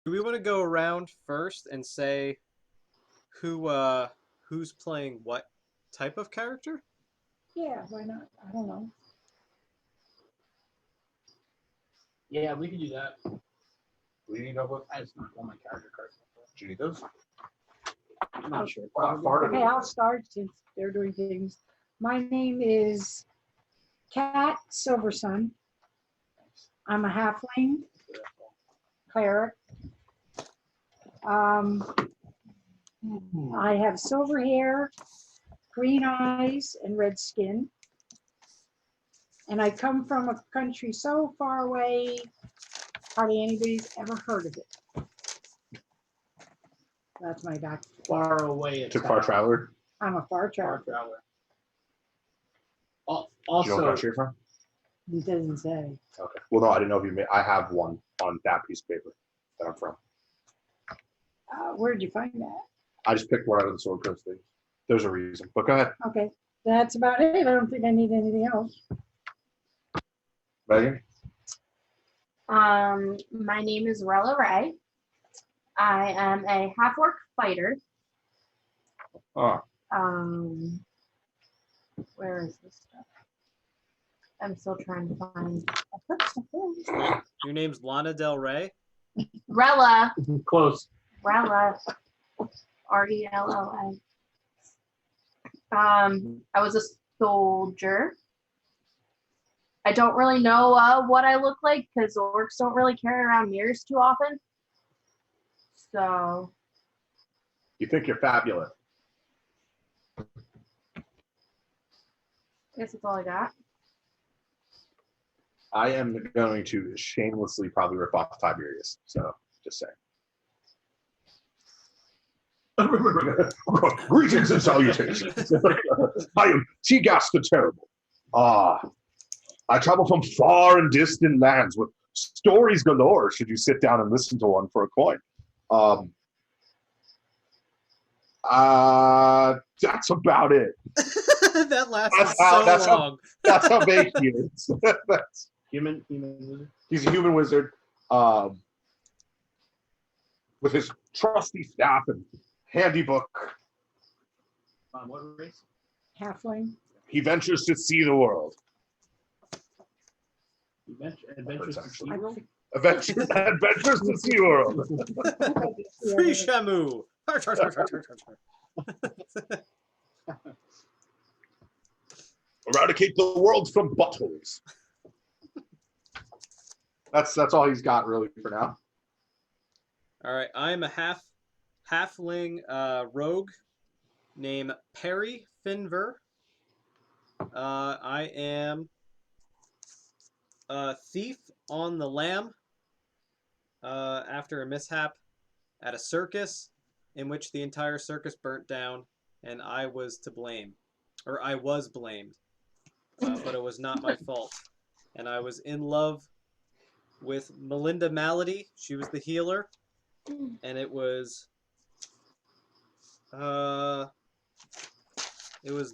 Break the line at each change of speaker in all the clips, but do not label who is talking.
we want to go around first and say who's playing what type of character?
Yeah, why not? I don't know.
Yeah, we can do that.
We need help.
I just not all my character cards.
Do you need those?
I'm not sure.
Okay, I'll start since they're doing things. My name is Kat Silversun. I'm a halfling cleric. I have silver hair, green eyes, and red skin. And I come from a country so far away, hardly anybody's ever heard of it. That's my backstory.
Far away.
Took far traveler.
I'm a far
Far
traveler.
traveler.
Do you know what
Also,
country you're from?
He doesn't say.
Okay. Well, no, I didn't know if you made. I have one on that piece of paper that I'm from.
Where'd you find that?
I just picked one out of the Sword Coast thing. There's a reason, but go ahead,
Okay, that's about it. I don't think I need anything else.
Meaghan.
My name is Rella Ray. I am a half-orc fighter.
Oh,
Where is this stuff? I'm still trying to find.
Your name's Lana Del Rey.
Rella.
close.
Rella. Rella. I was a soldier. I don't really know what I look like because orcs don't really carry around mirrors too often. So.
you think you're fabulous?
I guess that's all I got.
I am going to shamelessly probably rip off Tiberius. So just saying. Greetings and salutations. I am Teagast the Terrible. I travel from far and distant lands with stories galore should you sit down and listen to one for a coin. That's about it.
That lasted
That's
so long.
That's how big he is. That's,
Human wizard.
he's a human wizard with his trusty staff and handy book.
What race?
Halfling.
He ventures to see the world.
Adventures to
I
SeaWorld?
think-
Adventures to see the world.
Free Shamu.
Eradicate the world from buttholes. That's all he's got really for now.
All right, I'm a halfling rogue named Perry Finver. I am a thief on the lam after a mishap at a circus in which the entire circus burnt down, and I was to blame, or I was blamed, but it was not my fault. And I was in love with Melinda Malady. She was the healer, and it was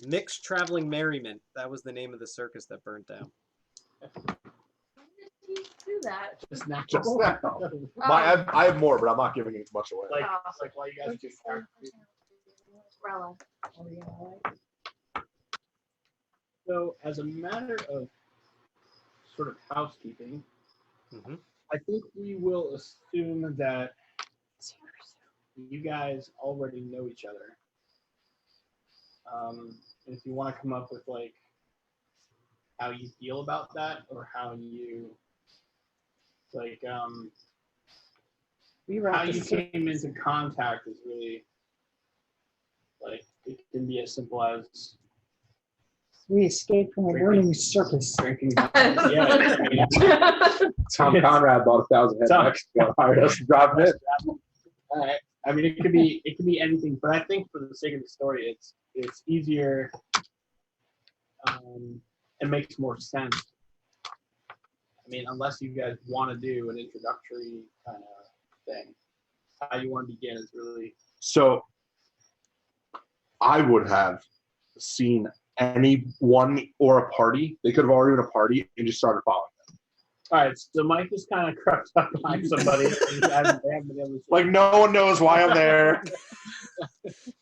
Mixed Traveling Merriment. That was the name of the circus that burnt down.
When did you do that?
Just now.
Just now. I have more, but I'm not giving it much away.
Like, it's like why you guys do
Rella.
So, as a matter of sort of housekeeping,
Mm-hmm.
I think we will assume that you guys already know each other. If you want to come up with like how you feel about that, or how you like
We were
how
at the
you came into contact is really like it can be as simple as
We escaped from a burning circus.
drinking. Yeah, I mean,
Tom Conrad bought 1,000 head
Tom.
next ago, hired us to drive it.
I mean, it could be anything, but I think for the sake of the story, it's easier. It makes more sense. I mean, unless you guys want to do an introductory kind of thing, how you want to begin is really.
So I would have seen anyone or a party. They could have already been a party and just started following them.
All right, so Mike just kind of crept up behind somebody. They haven't been able to
Like no one knows why I'm there.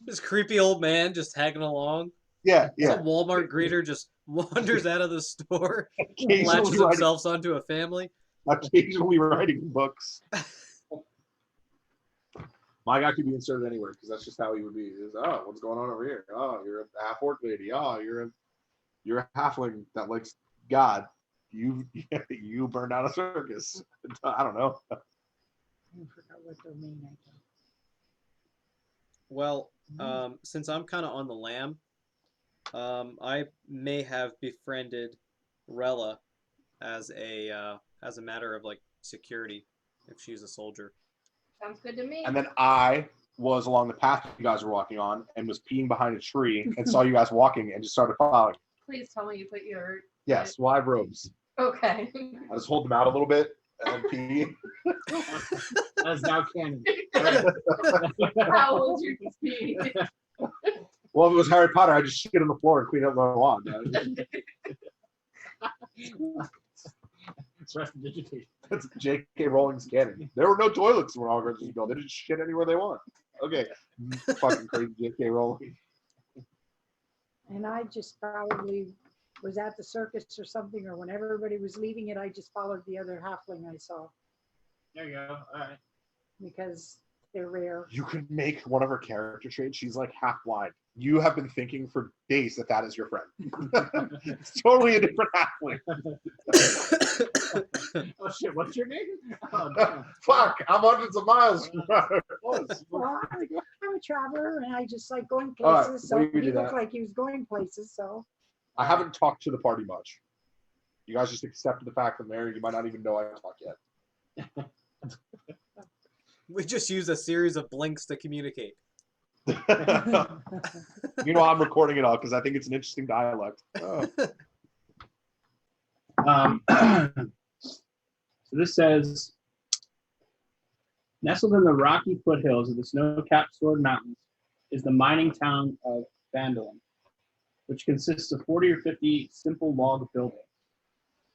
This creepy old man just tagging along.
Yeah,
Some
yeah.
Walmart greeter just wanders out of the store,
Occasionally
latches
writing,
himself onto a family.
occasionally writing books.
My guy could be inserted anywhere because that's just how he would be. Is oh, what's going on over here? Oh, you're a half orc lady. Oh, you're a halfling that likes God. You you burned down a circus. I don't know.
I forgot what domain I got.
Well, since I'm kind of on the lam, I may have befriended Rella as a matter of like security, if she's a soldier.
Sounds good to me.
And then I was along the path you guys were walking on and was peeing behind a tree and saw you guys walking and just started following.
Please tell me you put your.
Yes, well, I have robes.
Okay.
I just hold them out a little bit and pee.
That's now canon.
How was your speed?
Well, if it was Harry Potter, I'd just shit on the floor and clean up my wand.
It's prestidigitation.
That's J.K. Rowling's canon. There were no toilets when Hogwarts was built. They just shit anywhere they want. Okay, fucking crazy J.K. Rowling.
And I just probably was at the circus or something, or when everybody was leaving it, I just followed the other halfling I saw
There you go. All right.
because they're rare.
You could make one of her character traits. She's like half blind. You have been thinking for days that that is your friend. It's totally a different halfling.
Oh shit! What's your name? Oh, damn.
Fuck, I'm hundreds of miles from where I was.
Well, I'm a traveler and I just like going
All right,
places. So
we can
he
do
looked
that.
like he was going places. So
I haven't talked to the party much. You guys just accepted the fact that I'm there. You might not even know I talked yet.
We just use a series of blinks to communicate.
You know, I'm recording it all because I think it's an interesting dialect. Oh.
So this says, nestled in the rocky foothills of the snow-capped Sword Mountains is the mining town of Vandalin, which consists of 40 or 50 simple log buildings.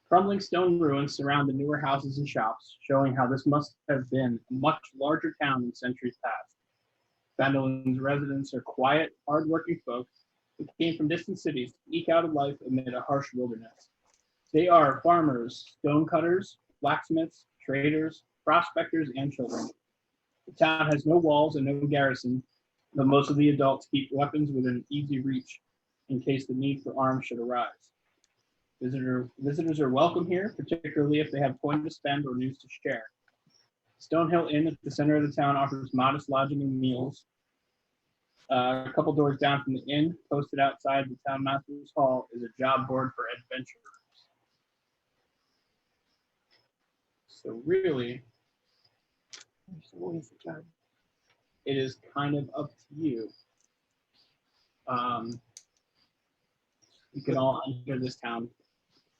Crumbling stone ruins surround the newer houses and shops, showing how this must have been a much larger town in centuries past. Vandalin's residents are quiet, hard-working folk who came from distant cities to eke out a life amid a harsh wilderness. They are farmers, stonecutters, blacksmiths, traders, prospectors, and children. The town has no walls and no garrison, but most of the adults keep weapons within easy reach in case the need for arms should arise. Visitors are welcome here, particularly if they have coin to spend or news to share. Stonehill Inn at the center of the town offers modest lodging and meals. A couple doors down from the inn, posted outside the town master's hall, is a job board for adventurers. So really,
there's always a job.
it is kind of up to you. You can all enter this town.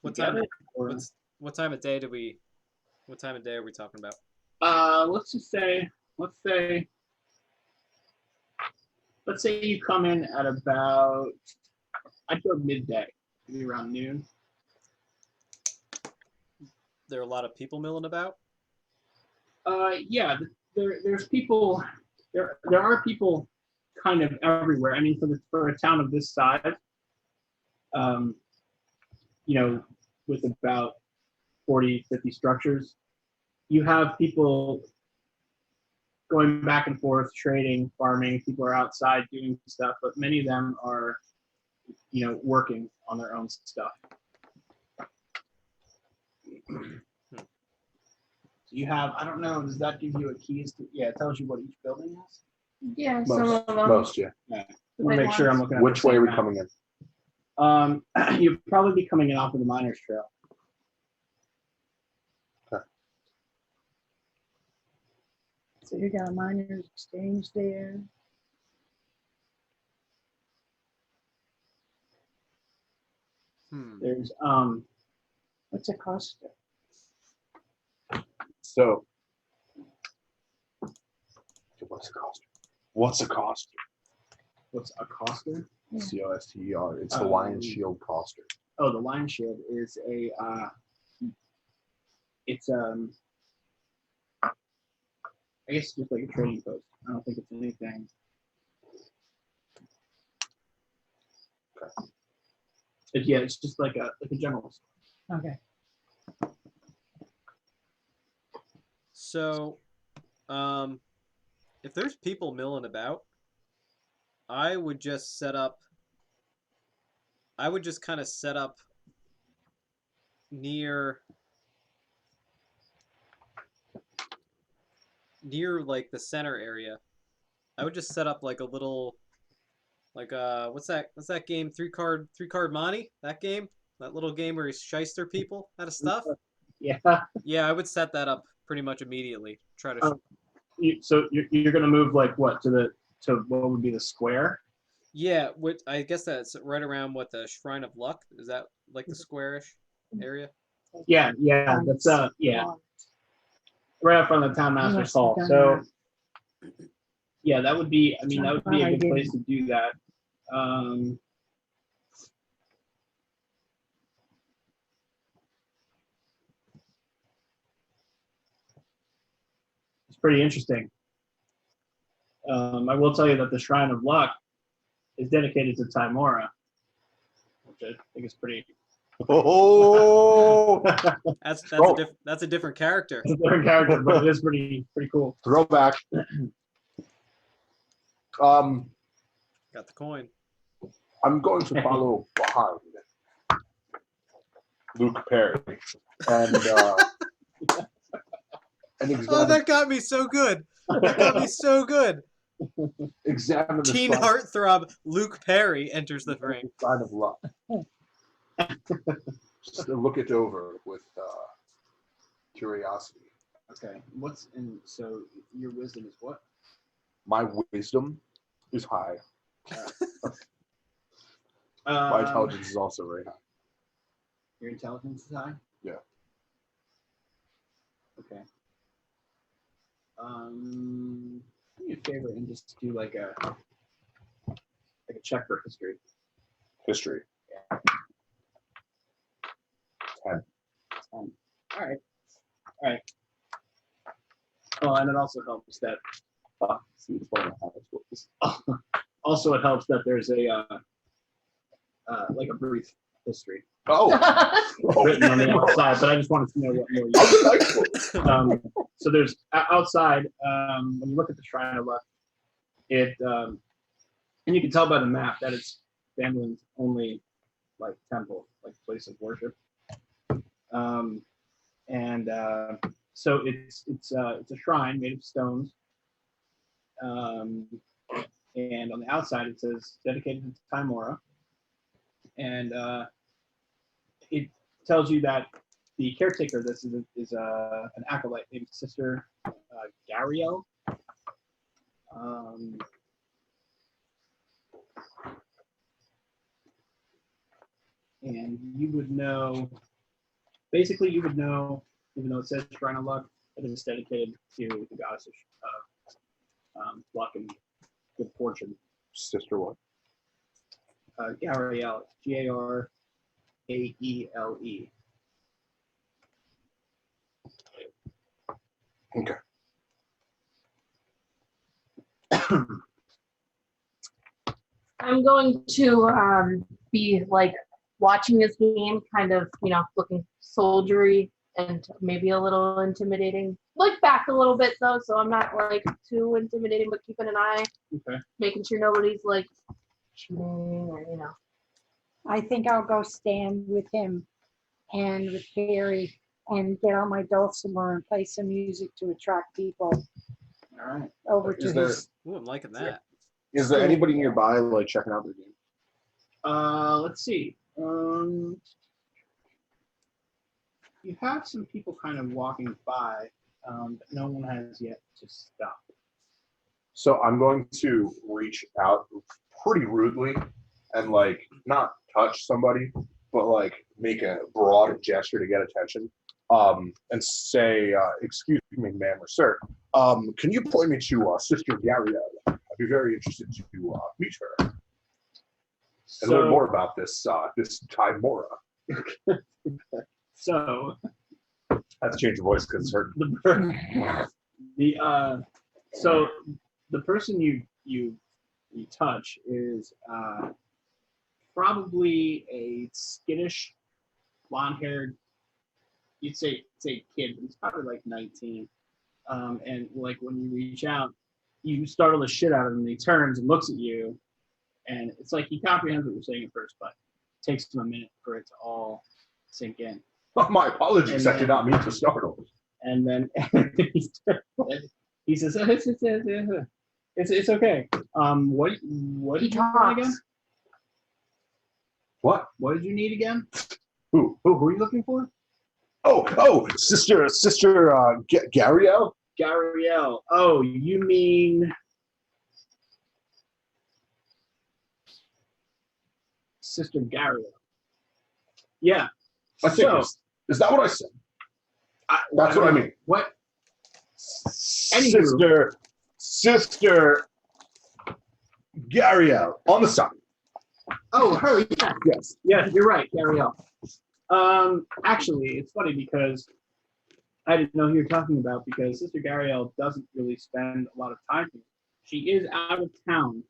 What time?
together, or,
What time of day What time of day are we talking about?
let's say you come in at about, I'd go midday, maybe around noon.
There are a lot of people milling about.
Yeah, there's people. There are people kind of everywhere. I mean, for a town of this size, with about 40, 50 structures, you have people going back and forth, trading, farming. People are outside doing stuff, but many of them are, working on their own stuff. So you have, I don't know, does that give you a keys to, yeah, it tells you what each building is?
Yeah, some of them.
Most, yeah.
Yeah. I
The
want to
big
make sure I'm
ones.
looking at
Which
the
way are
same
we
map.
coming in?
You'd probably be coming in off of the Miners Trail.
So you got a miners exchange there.
There's
What's it cost?
So, what's a coster? What's a coster?
what's a coster?
Yeah.
C-O-S-T-E-R. It's the Lion Shield coster.
Oh, the Lion Shield is a it's I guess just like a trading post. I don't think it's anything. Yeah, it's just like a general store.
Okay.
So, if there's people milling about, I would just set up. I would just kind of set up near like the center area. I would just set up like a little like what's that game? Three card Monty? That game? That little game where you shyster people out of stuff?
Yeah.
Yeah, I would set that up pretty much immediately. Try to
So you're gonna move like what to what would be the square?
Yeah, I guess that's right around what the Shrine of Luck is. That like the squarish area?
Yeah, that's yeah, right up front of the town master's hall. So yeah, that would be. I mean, that would be a good place to do that. It's pretty interesting. I will tell you that the Shrine of Luck is dedicated to Timora, which I think is pretty.
Oh,
That's a different character.
It's a different character, but it is pretty cool.
throwback.
Got the coin.
I'm going to follow behind Luke Perry and examine,
Oh, that got me so good. That got me so good.
examine the
Teen heartthrob Luke Perry enters the ring.
Sign of luck. Just look it over with curiosity.
Okay, so your wisdom is what?
My wisdom is high. My intelligence is also very high.
Your intelligence is high?
Yeah.
Okay. Do me a favor and just do like a check for history.
History.
Yeah.
10.
All right. Oh, and it also helps that. Also, it helps that there's a like a brief history
Oh,
written on the outside, but I just wanted to know what more you. So there's outside. When you look at the Shrine of Luck, and you can tell by the map that it's Bandolin's only like temple, like place of worship. So it's a shrine made of stones. And on the outside it says dedicated to Timora. And it tells you that the caretaker of this is an acolyte named Sister Gariel. And you would know, basically you would know, even though it says Shrine of Luck, that it is dedicated to the goddess of luck and good fortune.
Sister what?
Gariel, Garaele.
Okay.
I'm going to be like watching this game, kind of, looking soldiery and maybe a little intimidating. Like back a little bit though, so I'm not like too intimidating, but keeping an eye, making sure nobody's like cheating or
I think I'll go stand with him and with Carrie and get on my dulcimer and play some music to attract people
All right.
over to his.
Ooh, I'm liking that.
Is there anybody nearby like checking out their game?
Let's see. You have some people kind of walking by, but no one has yet to stop.
So I'm going to reach out pretty rudely and like not touch somebody, but like make a broad gesture to get attention. And say, excuse me, ma'am or sir, can you point me to Sister Gariel? I'd be very interested to meet her and learn more about this Timora.
So,
have to change your voice because it's hurting.
So the person you touch is probably a skittish, blonde-haired. You'd say kid, but he's probably like 19. And like when you reach out, you startle the shit out of him. And he turns and looks at you, and it's like he comprehends what you're saying at first, but it takes him a minute for it to all sink in.
Oh, my apologies.
And
I did not mean to startle.
And then he says, "It's okay." What
He
did you want again?
talks.
What?
What did you need again?
Who?
Who are you looking for?
Oh, sister, Gariel?
Gariel. Oh, you mean Sister Gariel? Yeah.
I think is that what I said? That's what I mean.
What? Anywho.
Sister Gariel on the side.
Oh, her. Yeah.
Yes.
Yeah, you're right, Gariel. Actually, it's funny because I didn't know who you're talking about because Sister Gariel doesn't really spend a lot of time here. She is out of town.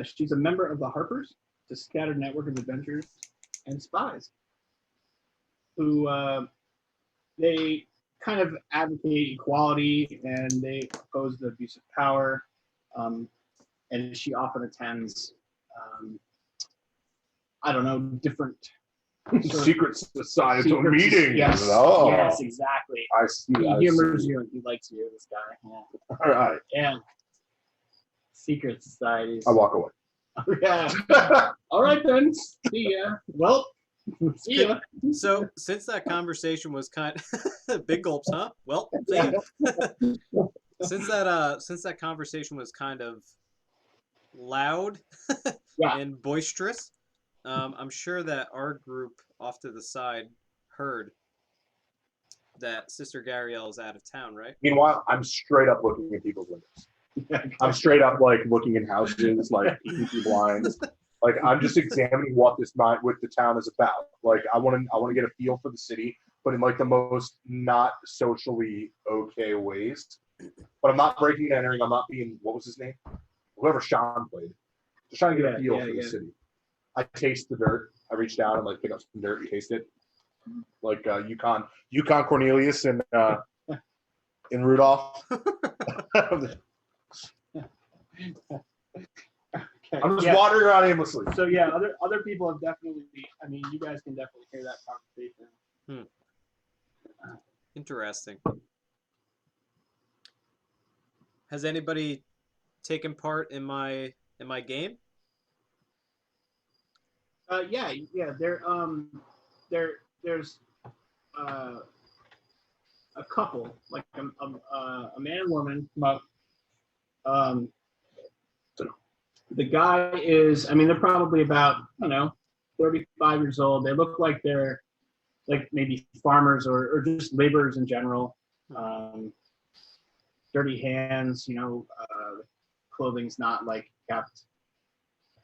She's a member of the Harpers, the scattered network of adventurers and spies, who they kind of advocate equality and they oppose the abuse of power. And she often attends, I don't know, different
Secret societal
secret-
meetings.
Yes,
Oh,
yes, exactly.
I see.
He
I
humors
see.
you and he likes you, this guy. Yeah.
All right.
Yeah. Secret societies.
I walk away.
Yeah. All right then. See ya. Well, see ya.
So since that conversation was kind big gulps, huh? Well, see ya. since that conversation was kind of loud
Yeah.
and boisterous, I'm sure that our group off to the side heard that Sister Gariel is out of town, right?
Meanwhile, I'm straight up looking at people's windows. I'm straight up like looking in houses, like peeking through blinds. Like I'm just examining what the town is about. Like I want to get a feel for the city, but in like the most not socially okay ways. But I'm not breaking and entering. I'm not being, what was his name? Whoever Sean played. Just trying to get a feel for the city. I taste the dirt. I reach down and like pick up some dirt and taste it. Like Yukon Cornelius and Rudolph.
Okay.
I'm just
Yeah.
wandering around aimlessly.
So yeah, other people have definitely. I mean, you guys can definitely hear that conversation.
Interesting. Has anybody taken part in my game?
Yeah. There's a couple, like a man and woman come up. The guy is, I mean, they're probably about, 35 years old. They look like they're like maybe farmers or just laborers in general. Dirty hands, clothing's not like kept.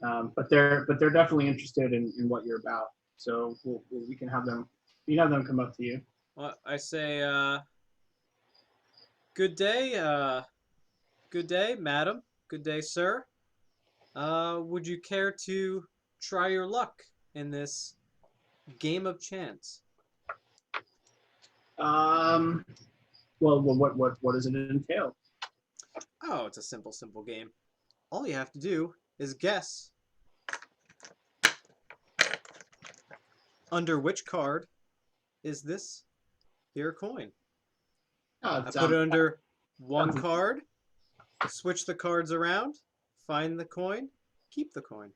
But they're definitely interested in what you're about. So we can have them come up to you.
Well, I say, good day, madam. Good day, sir. Would you care to try your luck in this game of chance?
Well, what does it entail?
Oh, it's a simple game. All you have to do is guess under which card is this here coin.
Oh,
I put it under one card, switch the cards around, find the coin, keep the coin.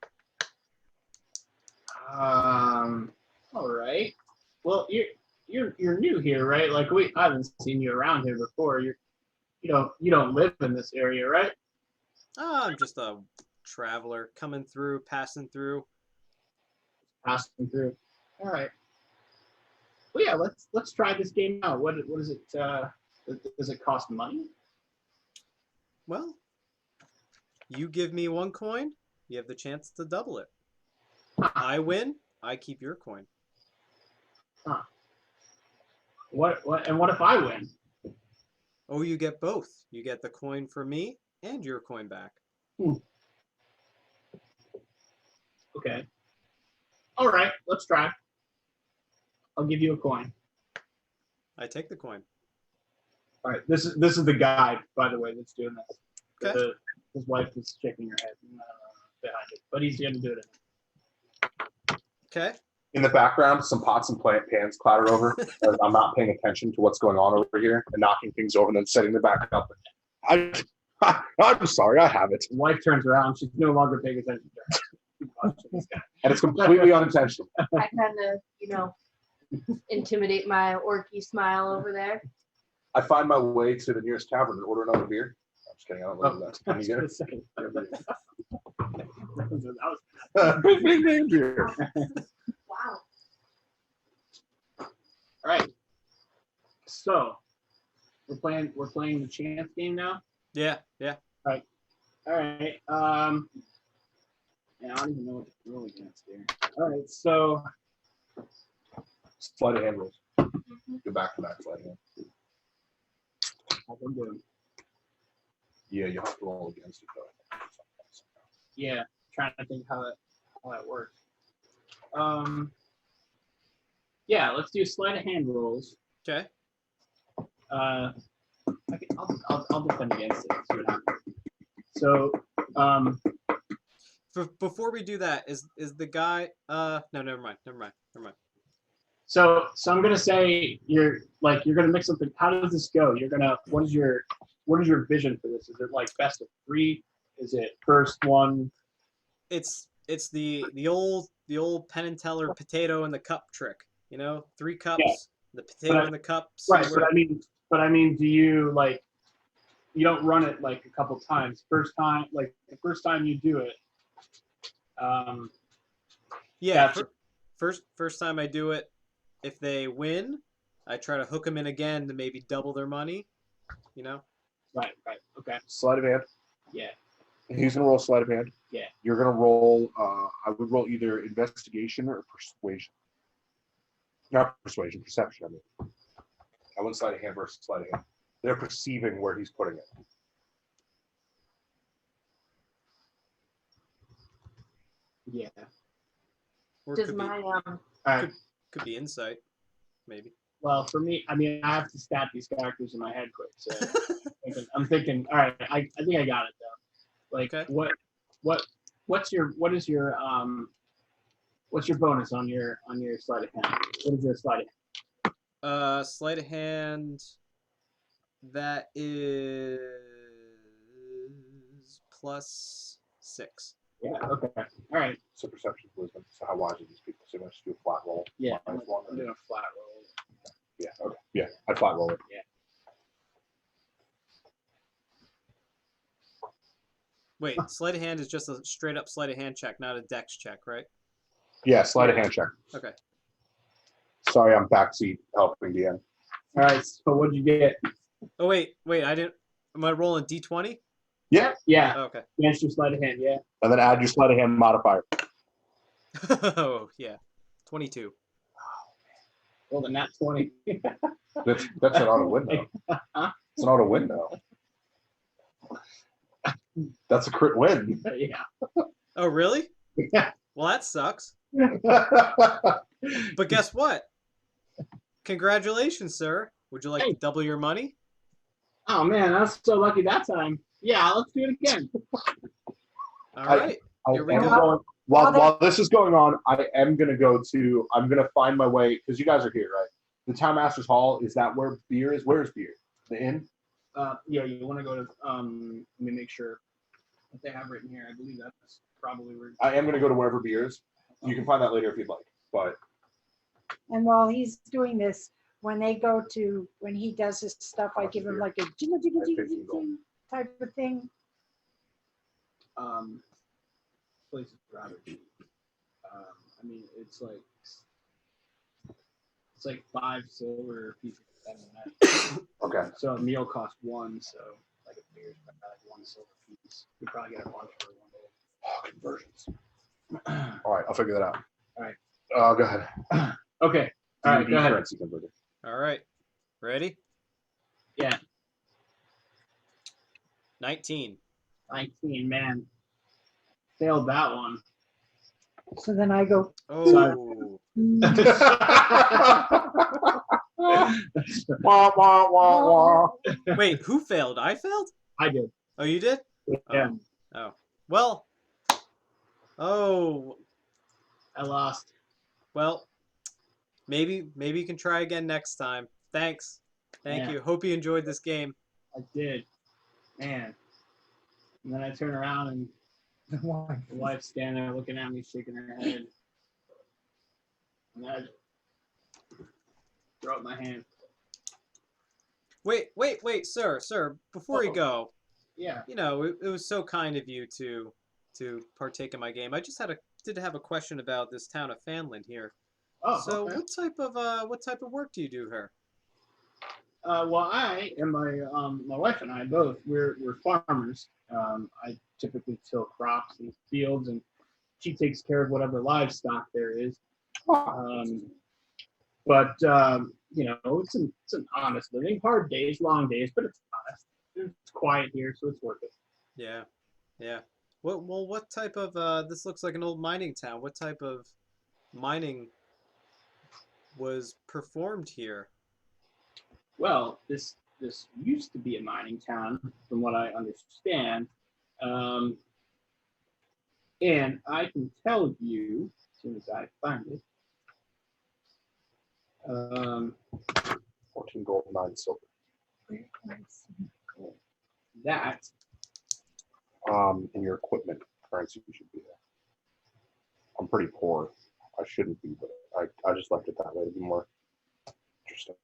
All right. Well, you're new here, right? Like I haven't seen you around here before. You don't live in this area, right?
I'm just a traveler coming through, passing through.
Passing through. All right. Well, yeah. Let's try this game out. What is it? Does it cost money?
Well, you give me one coin, you have the chance to double it. I win, I keep your coin.
Huh. What if I win?
Oh, you get both. You get the coin for me and your coin back.
Okay. All right, let's try. I'll give you a coin.
I take the coin.
All right, this is the guy, by the way, that's doing this.
Okay.
His wife is shaking her head behind it, but he's going to do it.
Okay.
In the background, some pots and pans clatter over. As I'm not paying attention to what's going on over here and knocking things over and then setting them back up. I'm sorry, I have it.
His wife turns around. She's no longer paying attention to her. She's watching this guy.
And it's completely unintentional.
I kind of, intimidate my orky smile over there.
I find my way to the nearest tavern and order another beer. I'm just kidding. I don't know that.
I
Can
was
you get
gonna
it?
say. That was
Big name beer.
Wow.
all right. So we're playing the chance game now.
Yeah.
All right. Yeah, I don't even know what to roll against here. All right. So
Sleight of hand rules. Go back to back sleight of hand.
how I'm doing.
Yeah, you have to roll against it though.
Yeah, trying to think how that works. Yeah, let's do sleight of hand rolls.
Okay.
I'll defend against it. See what happens. So,
Before we do that, is the guy? No, never mind.
so I'm gonna say you're gonna mix something. How does this go? What is your vision for this? Is it like best of 3? Is it first one?
It's the old Penn and Teller potato in the cup trick. 3 cups,
Yeah.
the potato in the cup.
Right, but I mean, do you you don't run it like a couple times? First time, like the first time you do it.
Yeah.
That's-
First time I do it, if they win, I try to hook them in again to maybe double their money.
Right. Okay.
Sleight of hand.
Yeah.
He's gonna roll sleight of hand.
Yeah.
You're gonna roll. I would roll either investigation or persuasion. Not persuasion, perception. I mean, I went sleight of hand versus sleight of hand. They're perceiving where he's putting it.
Yeah.
Or
Does
could
my
All right.
be insight, maybe.
Well, for me, I mean, I have to stat these characters in my head quick. So I'm thinking. All right. I think I got it though. Like,
Okay.
what's your bonus on your sleight of hand? What is your sleight of hand?
Sleight of hand. That is +6.
Yeah. Okay. All right.
So perception, wisdom. So how wise are these people? So you must do a flat roll.
Yeah.
Minus
I'm
1.
doing a flat roll.
Yeah. Okay. Yeah. I flat roll it.
Wait, sleight of hand is just a straight up sleight of hand check, not a dex check, right?
Yeah. Sleight of hand check.
Okay.
Sorry, I'm backseat helping the end.
All right. So what'd you get?
Oh wait, I didn't. Am I rolling D20?
Yeah.
Yeah.
Oh, okay.
Against your sleight of hand. Yeah.
And then add your sleight of hand modifier.
Oh yeah, 22.
Well, the nat 20.
That's an auto window. It's an auto window. That's a crit win.
Yeah.
Oh really?
Yeah.
Well, that sucks. But guess what? Congratulations, sir. Would you like to double your money?
Oh man, I was so lucky that time. Yeah, let's do it again.
All right. Here we go.
While this is going on, I'm gonna find my way, because you guys are here, right? The Town Master's Hall, is that where beer is? Where's beer? The inn?
Yeah, you want to go to, let me make sure what they have written here. I believe that's probably where.
I am gonna go to wherever beer is. You can find that later if you'd like. But
And while he's doing this, when he does his stuff, I give him like a jingle, jingle, jingle, jingle, jingle type of thing.
Place is rather cheap. I mean, it's like 5 silver pieces of that.
okay.
So a meal costs 1, so like a beer's like 1 silver piece. You probably get a bunch for 1 day.
Oh, conversions. All right, I'll figure that out.
All right.
Go ahead.
Okay. All right,
D&D
go ahead.
currency converter.
All right. Ready?
Yeah,
19.
19, man. Failed that one.
So then I go,
Oh.
Wah, wah, wah, wah.
Wait, who failed? I failed?
I did.
Oh, you did?
Yeah,
Oh. Well. Oh.
I lost.
Well. Maybe you can try again next time. Thanks. Thank
Yeah.
you. Hope you enjoyed this game.
I did. Man. And then I turn around and the wife's standing there looking at me, shaking her head. And I throw up my hand.
Wait, sir. Before you
Uh-oh.
go,
Yeah.
you know, it was so kind of you to partake in my game. I just did have a question about this town of Fanland here.
Oh,
So
okay.
what type of work do you do here?
Well, I and my wife and I both we're farmers. I typically till crops in fields, and she takes care of whatever livestock there is. But you know, it's an honest living. Hard days, long days, but it's honest. It's quiet here, so it's worth it.
Yeah. What type of this looks like an old mining town. What type of mining was performed here?
Well, this used to be a mining town, from what I understand, and I can tell you as soon as I find it.
14 gold, 9 silver.
That
In your equipment currency should be there. I'm pretty poor. I shouldn't be, but I just left it that way to be more interesting.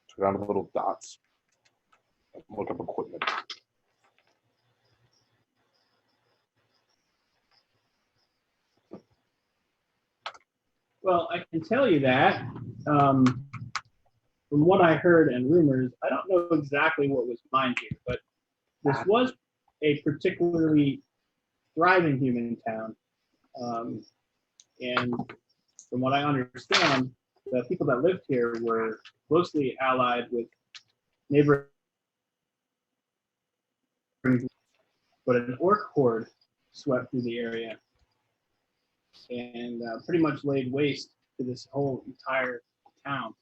So go down to the little dots. Look up equipment.
well, I can tell you that from what I heard and rumors, I don't know exactly what was mined here, but this was a particularly thriving human town. And from what I understand, the people that lived here were closely allied with neighboring, but an orc horde swept through the area and pretty much laid waste to this whole entire town.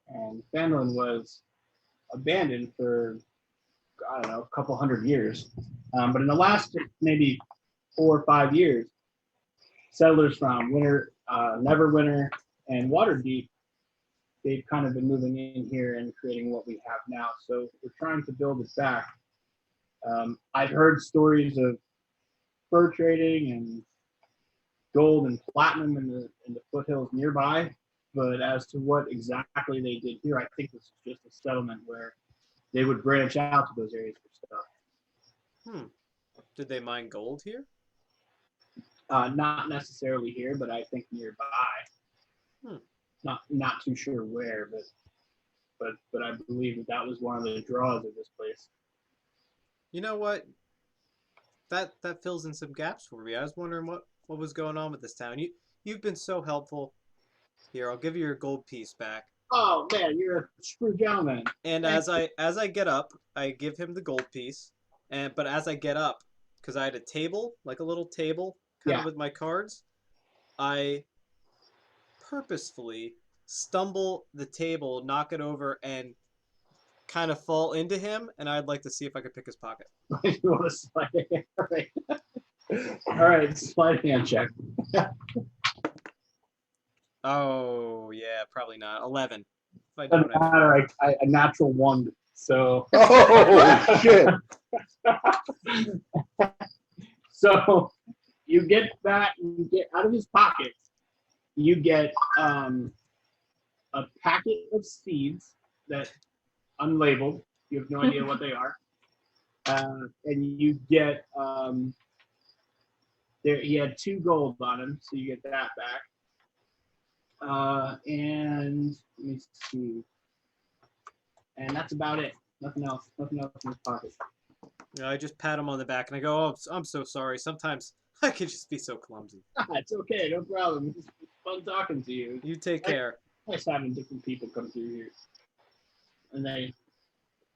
And Fanlin was abandoned for, I don't know, a couple hundred years. But in the last maybe 4 or 5 years, settlers from Neverwinter and Waterdeep, they've kind of been moving in here and creating what we have now. So we're trying to build it back. I've heard stories of fur trading and gold and platinum in the foothills nearby, but as to what exactly they did here, I think this is just a settlement where they would branch out to those areas for stuff.
Did they mine gold here?
Not necessarily here, but I think nearby. Not too sure where, but I believe that was one of the draws of this place.
You know what? That fills in some gaps for me. I was wondering what was going on with this town. You've been so helpful. Here, I'll give you your gold piece back.
Oh man, you're a true gentleman.
And as I get up, I give him the gold piece. But as I get up, because I had a table, like a little table, kind of with my cards, I purposefully stumble the table, knock it over, and kind of fall into him. And I'd like to see if I could pick his pocket.
You want to slide hand? All right, slide hand check.
Oh yeah, probably not. 11. If I
Doesn't
don't have
matter. A natural 1. So.
Oh shit!
So you get that. You get out of his pocket. You get a packet of seeds that unlabeled. You have no idea what they are. And you get there. He had 2 gold on him, so you get that back. And let me see. And that's about it. Nothing else. Nothing else in his pocket.
I just pat him on the back and I go, "Oh, I'm so sorry. Sometimes I could just be so clumsy.
It's okay, no problem. It's fun talking to you.
You take care.
Nice having different people come through here. And they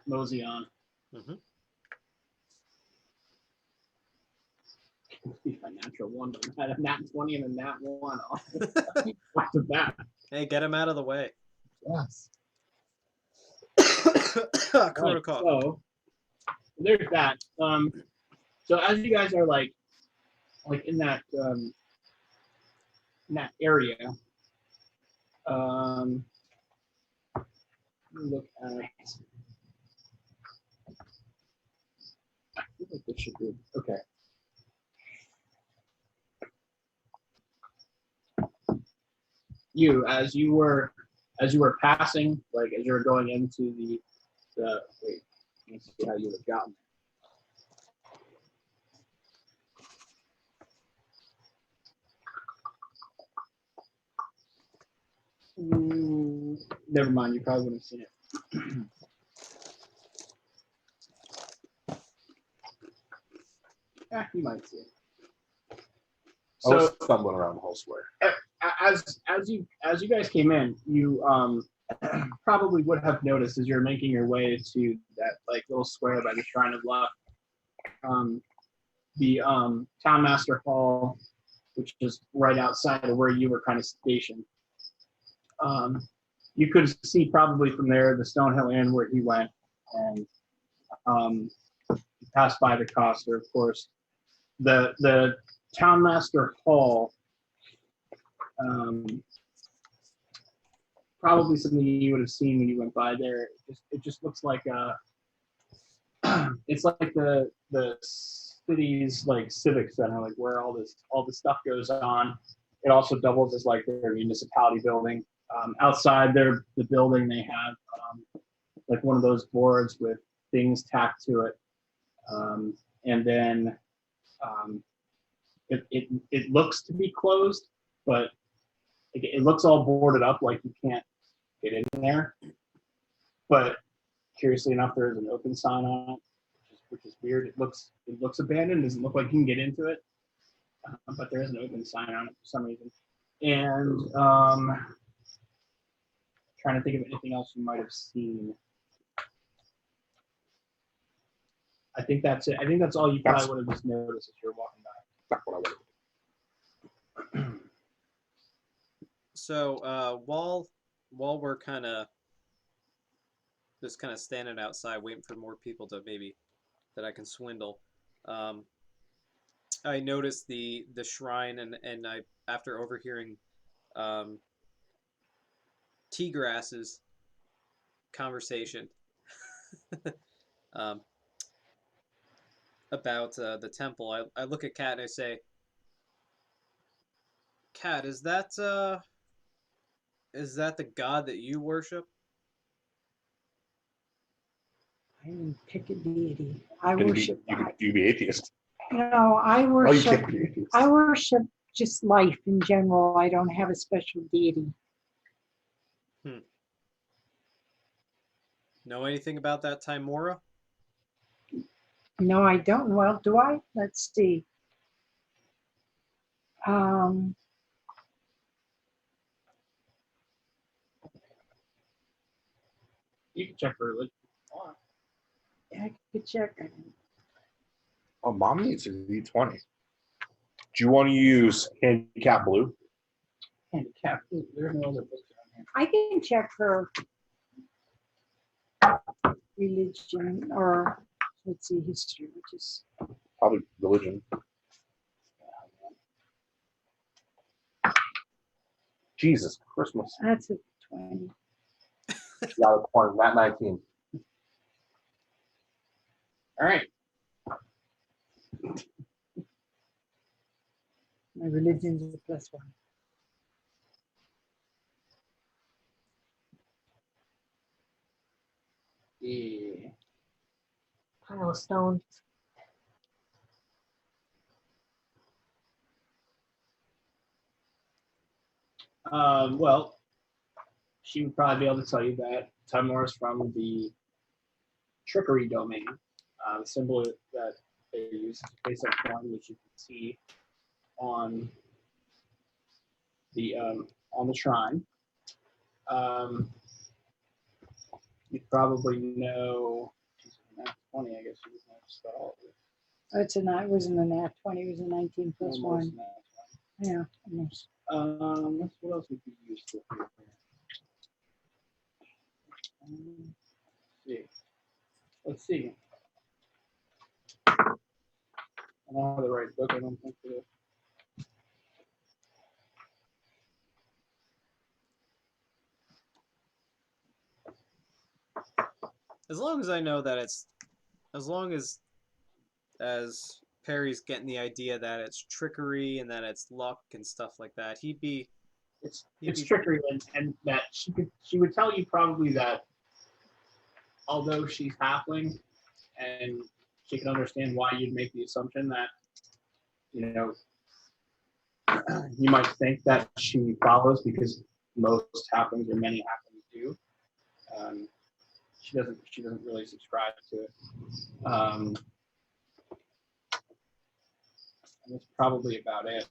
mosey on.
Mm-hmm.
A natural one, but I had a nat 20 and a nat 1 off the bat.
Hey, get him out of the way.
Yes.
Corona
Right,
cough.
so there's that. So as you guys are like in that area, let me look at. I feel like this should be okay. As you were passing, like as you were going into the wait, let me see how you would have gotten there. Never mind, you probably wouldn't have seen it. You might see it.
I was
So
stumbling around the whole square.
as you guys came in, you probably would have noticed as you're making your way to that like little square by the Shrine of Luck, the Townmaster Hall, which is right outside of where you were kind of stationed. You could see probably from there the Stonehill Inn where he went, and you passed by the Coster, of course. The Townmaster Hall, probably something you would have seen when you went by there. It just looks like it's like the city's like civic center, like where all this stuff goes on. It also doubles as like their municipality building. Outside the building, they have like one of those boards with things tacked to it, and then it looks to be closed, but it looks all boarded up, like you can't get in there. But curiously enough, there is an open sign on it, which is weird. It looks abandoned. It doesn't look like you can get into it, but there is an open sign on it for some reason. And trying to think of anything else you might have seen. I think that's it. I think that's all you probably would have just noticed as you're walking by.
That's what I would have.
So while we're kind of just kind of standing outside waiting for more people to maybe that I can swindle, I noticed the shrine, and I, after overhearing Teagast's conversation about the temple, I look at Kat and I say, Kat, is that the god that you worship?
I didn't pick a deity. I
Can
worship.
you be atheist?
No, I
Oh, you
worship.
can't be atheist.
I worship just life in general. I don't have a special deity.
Know anything about that Timora?
No, I don't. Well, do I? Let's see.
You can check for religion.
I could check.
Oh, mom needs a D20. Do you want to use handicap blue?
Handicap. There's no other books on here.
I can check her religion, or let's see, history, which is
Probably religion. Jesus Christmas.
that's a 20.
Got a point. Not 19.
All right.
My religion is a +1.
Yeah.
Pile of stones.
Well, she would probably be able to tell you that Timor is from the trickery domain. The symbol that they use is based on coin, which you can see on the shrine. You probably know. Geez, nat 20, I guess you would know just about all of it.
It wasn't a nat 20, it was a 19 plus
Almost
1.
nat
Yeah, almost.
20. What else would be useful here? Let's see. I don't have the right book, I don't think, for this.
As long as I know that it's, as long as Perry's getting the idea that it's trickery and that it's luck and stuff like that, he'd be
It's
be-
trickery, and that she would tell you probably that although she's halfling and she can understand why you'd make the assumption that, you know, you might think that she follows because most halflings or many halflings do. She doesn't really subscribe to it. And that's probably about it.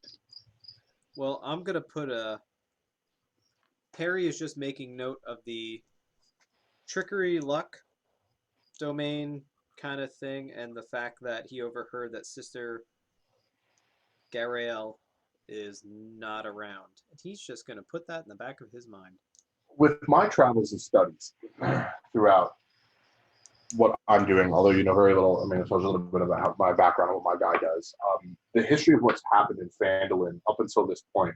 Well, I'm gonna put a. Perry is just making note of the trickery, luck, domain kind of thing, and the fact that he overheard that Sister Garael is not around. And he's just gonna put that in the back of his mind.
With my travels and studies throughout what I'm doing, although you know very little, I mean, it tells you a little bit about how, my background and what my guy does. The history of what's happened in Phandalin up until this point,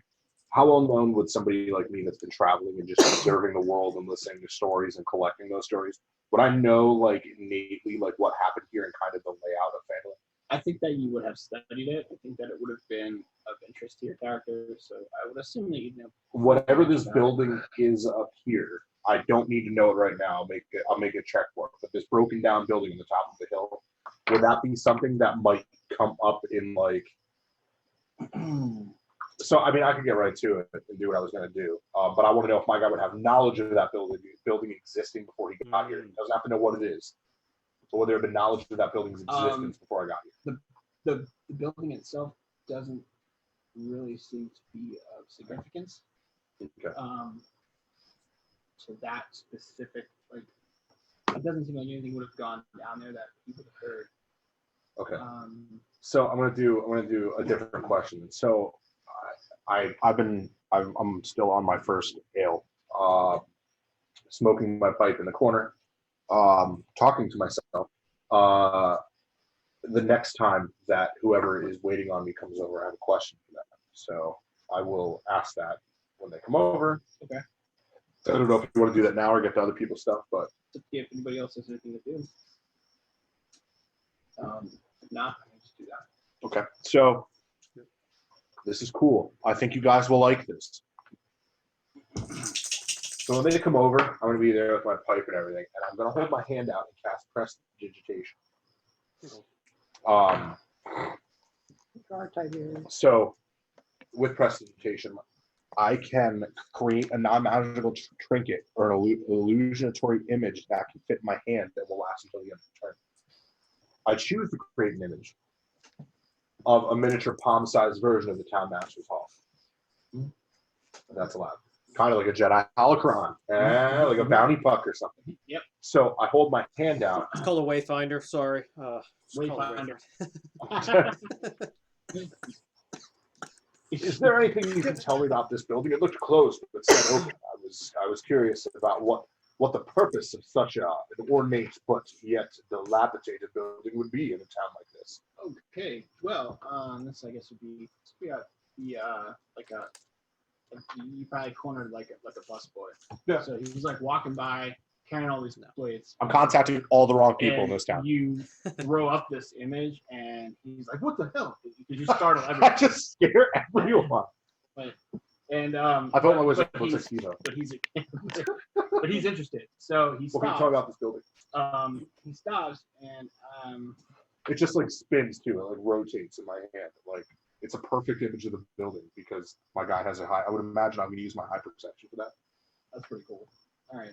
how well known would somebody like me that's been traveling and just observing the world and listening to stories and collecting those stories, would I know like innately like what happened here and kind of the layout of Phandalin?
I think that you would have studied it. I think that it would have been of interest to your character. So I would assume that you'd know.
Whatever this building is up here, I don't need to know it right now. I'll make a check for it. But this broken down building on the top of the hill, would that be something that might come up in like? So I mean, I could get right to it and do what I was going to do, but I want to know if my guy would have knowledge of that building existing before he got here. He doesn't have to know what it is, but would there have been knowledge of that building's existence before I got here?
The building itself doesn't really seem to be of significance.
Okay.
So that specific, like, it doesn't seem like anything would have gone down there that he would have heard.
Okay. So I'm gonna do a different question. So I'm still on my first ale, smoking my pipe in the corner, talking to myself. The next time that whoever is waiting on me comes over, I have a question for them. So I will ask that when they come over.
Okay.
I don't know if you want to do that now or get to other people's stuff, but
To see if anybody else has anything to do. If not, I can just do that.
okay. So this is cool. I think you guys will like this. So when they come over, I'm going to be there with my pipe and everything, and I'm going to hold my hand out and cast prestidigitation.
Guard type area.
So with prestidigitation, I can create a non-magical trinket or an illusionatory image that can fit in my hand that will last until the end of the turn. I choose to create an image of a miniature palm-sized version of the Town Master's Hall. And that's allowed. Kind of like a Jedi holocron, like a bounty puck or something.
Yep.
So I hold my hand out.
It's called a wayfinder. Sorry.
Wayfinder.
Is there anything you can tell me about this building? It looked closed, but set open. I was curious about what the purpose of such an ornate but yet dilapidated building would be in a town like this.
Okay. Well, this I guess would be like a you probably cornered like a bus boy.
Yeah.
So he was like walking by carrying all these plates.
I'm contacting all the wrong people in
And
this town.
you throw up this image, and he's like, "What the hell?" Did you startle everyone?
I just scare everyone.
And
I thought my wizard
but
was
he's,
a hero.
but he's interested. So he
What can you
stops.
talk about this building?
He stops, and
It just like spins too. It like rotates in my hand. Like it's a perfect image of the building because my guy has a high. I would imagine I'm going to use my high perception for that.
that's pretty cool. All right.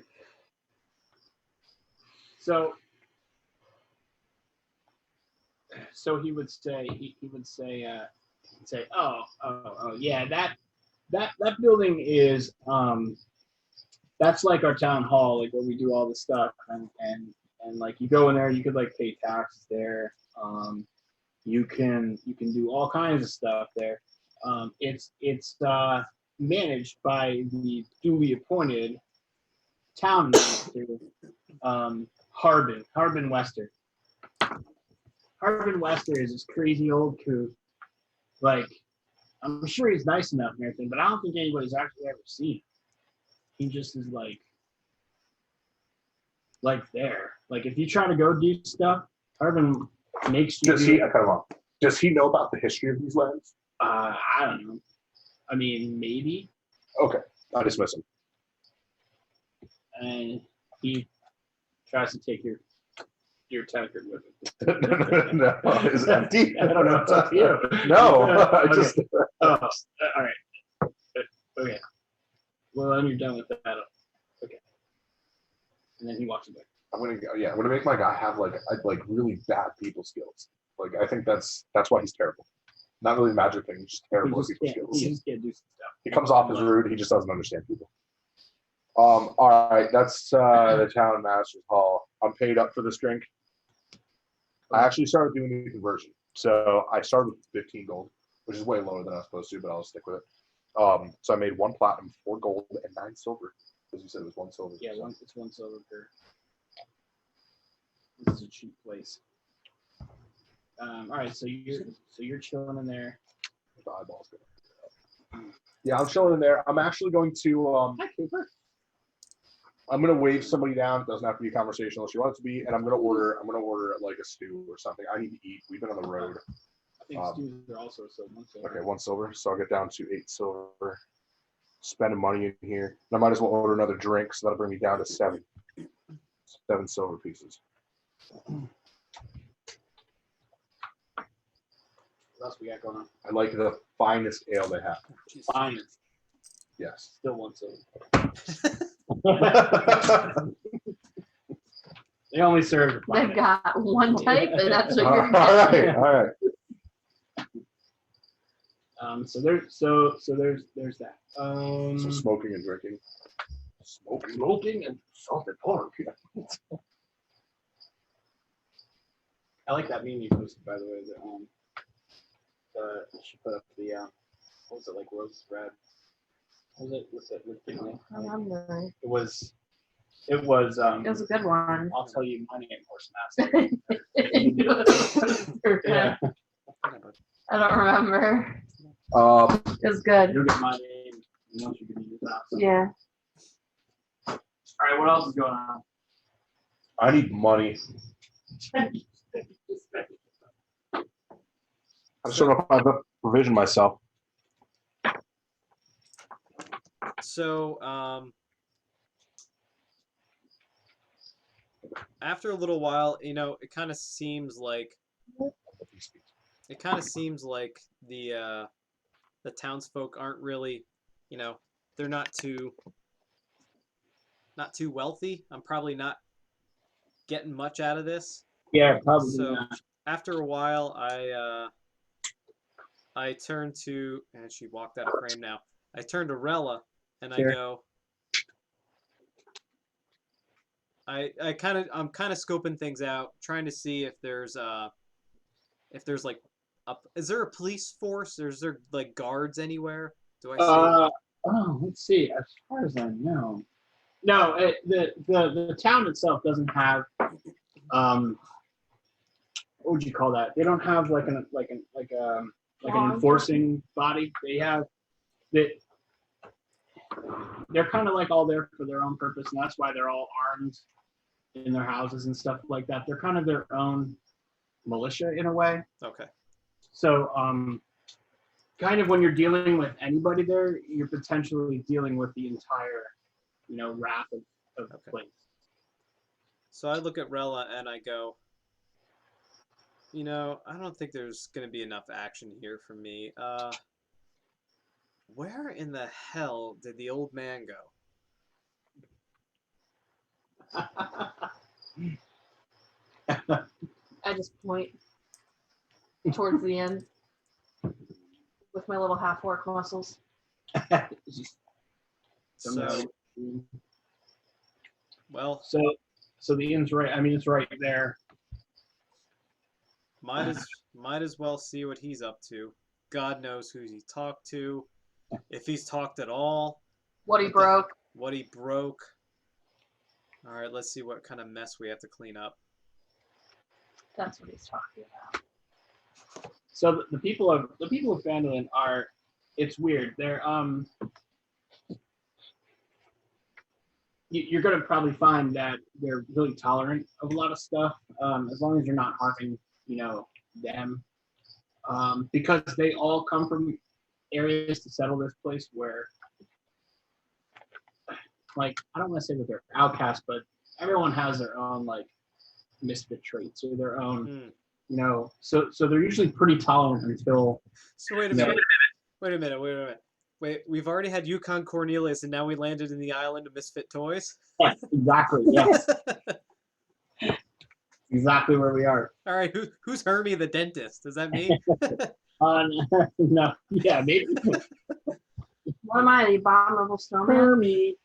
So he would say and say, oh, yeah, that building is that's like our town hall, like where we do all the stuff, and like you go in there, you could like pay taxes there. You can do all kinds of stuff there. It's managed by the duly appointed town master, Harbin Wester. Harbin Wester is this crazy old coot. Like, I'm sure he's nice enough and everything, but I don't think anybody's actually ever seen him. He just is like there. Like if you try to go do stuff, Harbin makes you.
Does he know about the history of these lands?
I don't know. I mean, maybe.
Okay, I dismiss him.
And he tries to take your tankard with him.
No, it's empty.
I don't know. It's up to you.
No, I
Okay.
just.
All right. Okay. Well, then you're done with that. Okay. And then he walks away.
I'm gonna make my guy have like really bad people skills. Like I think that's why he's terrible. Not really a magic thing, he's just terrible at people skills.
He just can't do stuff.
He comes off as rude. He just doesn't understand people. All right, that's the town master's hall. I'm paid up for this drink. I actually started doing the conversion, so I started with 15 gold, which is way lower than I was supposed to, but I'll stick with it. So I made 1 platinum, 4 gold, and 9 silver. As you said, it was 1 silver.
Yeah, it's 1 silver per. This is a cheap place. All right, so you're chilling in there.
The eyeballs. Yeah, I'm chilling in there. I'm actually going to.
Hi, Cooper.
I'm gonna wave somebody down. It doesn't have to be a conversation unless you want it to be. And I'm gonna order like a stew or something. I need to eat. We've been on the road.
I think stews are also so 1 silver.
Okay, 1 silver. So I'll get down to 8 silver. Spending money in here. And I might as well order another drink, so that'll bring me down to 7 silver pieces.
What else we got going on?
I like the finest ale they have.
Finest.
Yes.
Still 1 silver. They only serve the
They've
finest.
got one type, and that's what
All
you're
right. All right.
So there's that.
So smoking and drinking. Smoking and salted pork.
I like that meme you posted, by the way. She put up the what was it, like roast red? What was it? What's it?
I remember.
It was.
It was a good one.
I'll tell you my name horse master. Yeah.
I don't remember. It was good.
You'll get my name once you give me this out.
Yeah.
All right, what else is going on?
I need money. I just don't know if I've provisioned myself.
So, after a little while, it kind of seems like the townsfolk aren't really, they're not too wealthy. I'm probably not getting much out of this.
Yeah, probably
So
not.
after a while, I turn to, and she walked out of frame now. I turn to Rella and
Sure.
I go, I'm kind of scoping things out, trying to see if there's like is there a police force or is there like guards anywhere? Do I see?
Let's see. As far as I know, no. The town itself doesn't have what would you call that? They don't have like an enforcing body. They have that. They're kind of like all there for their own purpose, and that's why they're all armed in their houses and stuff like that. They're kind of their own militia in a way.
Okay.
So, kind of when you're dealing with anybody there, you're potentially dealing with the entire, wrath of the place.
So I look at Rella and I go, I don't think there's going to be enough action here for me. Where in the hell did the old man go?
I just point towards the end. with my little half orc muscles.
It's just
So,
somehow-
well,
so the inn's right. I mean, it's right there.
might as well see what he's up to. God knows who he talked to, if he's talked at all,
What he
What the-
broke.
what he broke. All right, let's see what kind of mess we have to clean up.
That's what he's talking about.
So the people of Vandalin are. It's weird. They're you're gonna probably find that they're really tolerant of a lot of stuff, as long as you're not harming, them, because they all come from areas to settle this place where, like, I don't want to say that they're outcasts, but everyone has their own like misfit traits or their own,
Hmm.
So they're usually pretty tolerant until.
So wait a
No.
minute. Wait a minute. Wait, we've already had Yukon Cornelius, and now we landed in the island of Misfit Toys.
Yes, exactly. Yes, exactly where we are.
All right, who's Hermie the dentist? Is that me?
No, yeah, maybe.
What am I, the abominable snowman?
Hermie.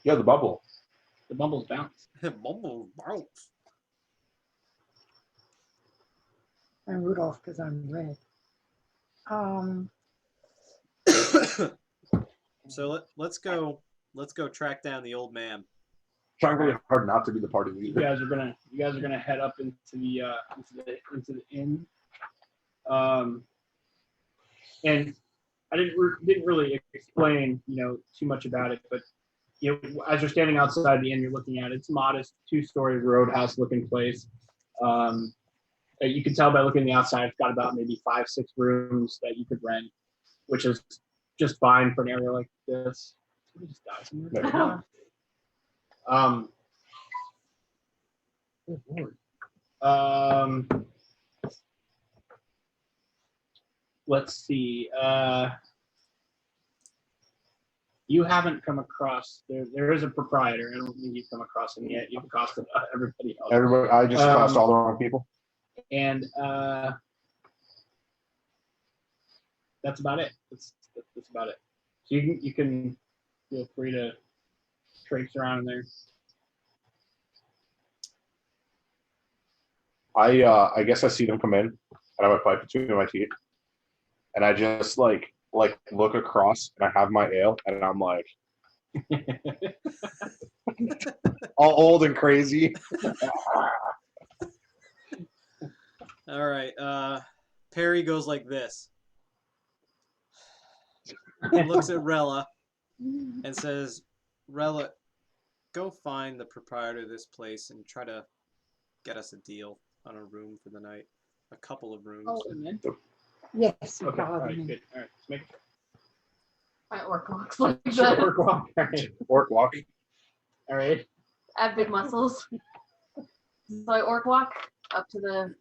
Yeah, the bubble.
The bubbles bounce.
Bumble bounce.
I'm Rudolph because I'm red.
So let's go track down the old man.
Trying really hard not to be the party
You
leader.
guys are gonna head up into the inn. And I didn't really explain too much about it, but as you're standing outside the inn, you're looking at it. It's a modest 2-story roadhouse looking place. You can tell by looking at the outside, it's got about maybe 5-6 rooms that you could rent, which is just fine for an area like this. Did we just die somewhere?
No.
Good Lord. Let's see. You haven't come across there is a proprietor. I don't think you've come across him yet. You've accosted everybody else.
Everybody, I just crossed all the wrong people.
And that's about it. That's about it. So you can feel free to traipse around in there.
I guess I see them come in, and I have a pipe between my teeth, and I just like look across, and I have my ale, and I'm like, all old and crazy.
All right. Perry goes like this. He looks at Rella and says, "Rella, go find the proprietor of this place and try to get us a deal on a room for the night. A couple of rooms."
Oh, and then
Yes.
okay. All right, good. All right, let's make
My orc walks like
it
that.
work well. All right.
Orc walk.
All right.
I have big muscles. So I orc walk up to the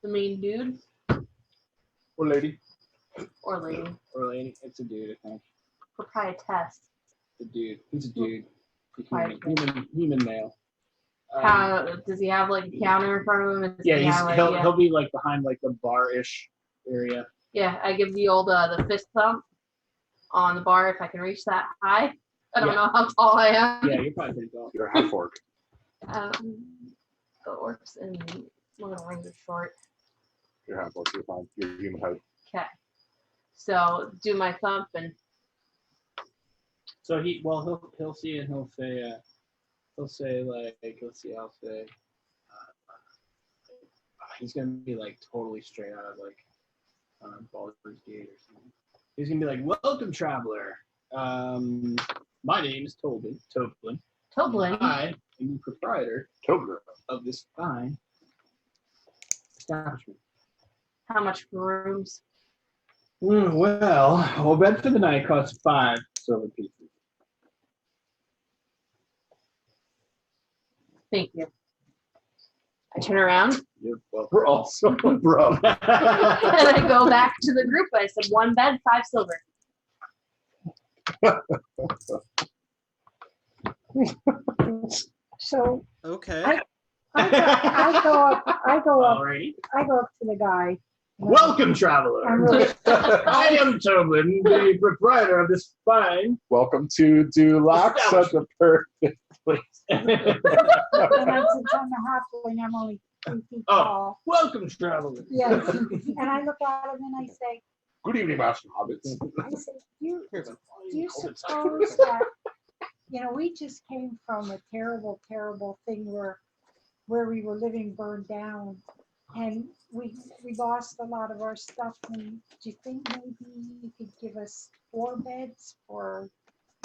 main dude
Or lady.
or lady.
Or lady. It's a dude, I think.
Proprietess.
The dude. He's a dude.
Right.
Human male.
How does he have like a counter in front of him? And does
Yeah,
he have, like,
he'll be like behind like the bar-ish area.
Yeah, I give the old the fist thump on the bar if I can reach that high. I don't know how tall I am.
Yeah, you're probably pretty tall.
You're a half orc.
The orcs and one of the rings are short.
You're half orc. You're fine. You're human height.
Okay. So do my thump and
So he'll see and he'll say like let's see, I'll say he's gonna be like totally straight out of like Baldur's Gate or something. He's gonna be like, "Welcome, traveler. My name is Toblin.
Toblin.
I am the proprietor
Togler.
of this fine establishment."
How much for rooms?
Well, bed for the night costs 5 silver pieces.
Thank you. I turn around
You're welcome.
We're also bro.
and I go back to the group. I said 1 bed, 5 silver.
So
Okay.
I go up
Alrighty.
to the guy
Welcome, traveler.
I'm really
I am Tobin, the proprietor of this fine.
Welcome to Dulac, such a perfect place.
and since I'm a halfling, I'm only 3 feet
Oh.
tall.
Welcome, traveler.
Yes. And I look at him and I say,
Good evening, Master Hobbits.
do you suppose that, we just came from a terrible, terrible thing where we were living burned down, and we lost a lot of our stuff, and do you think maybe you could give us 4 beds for,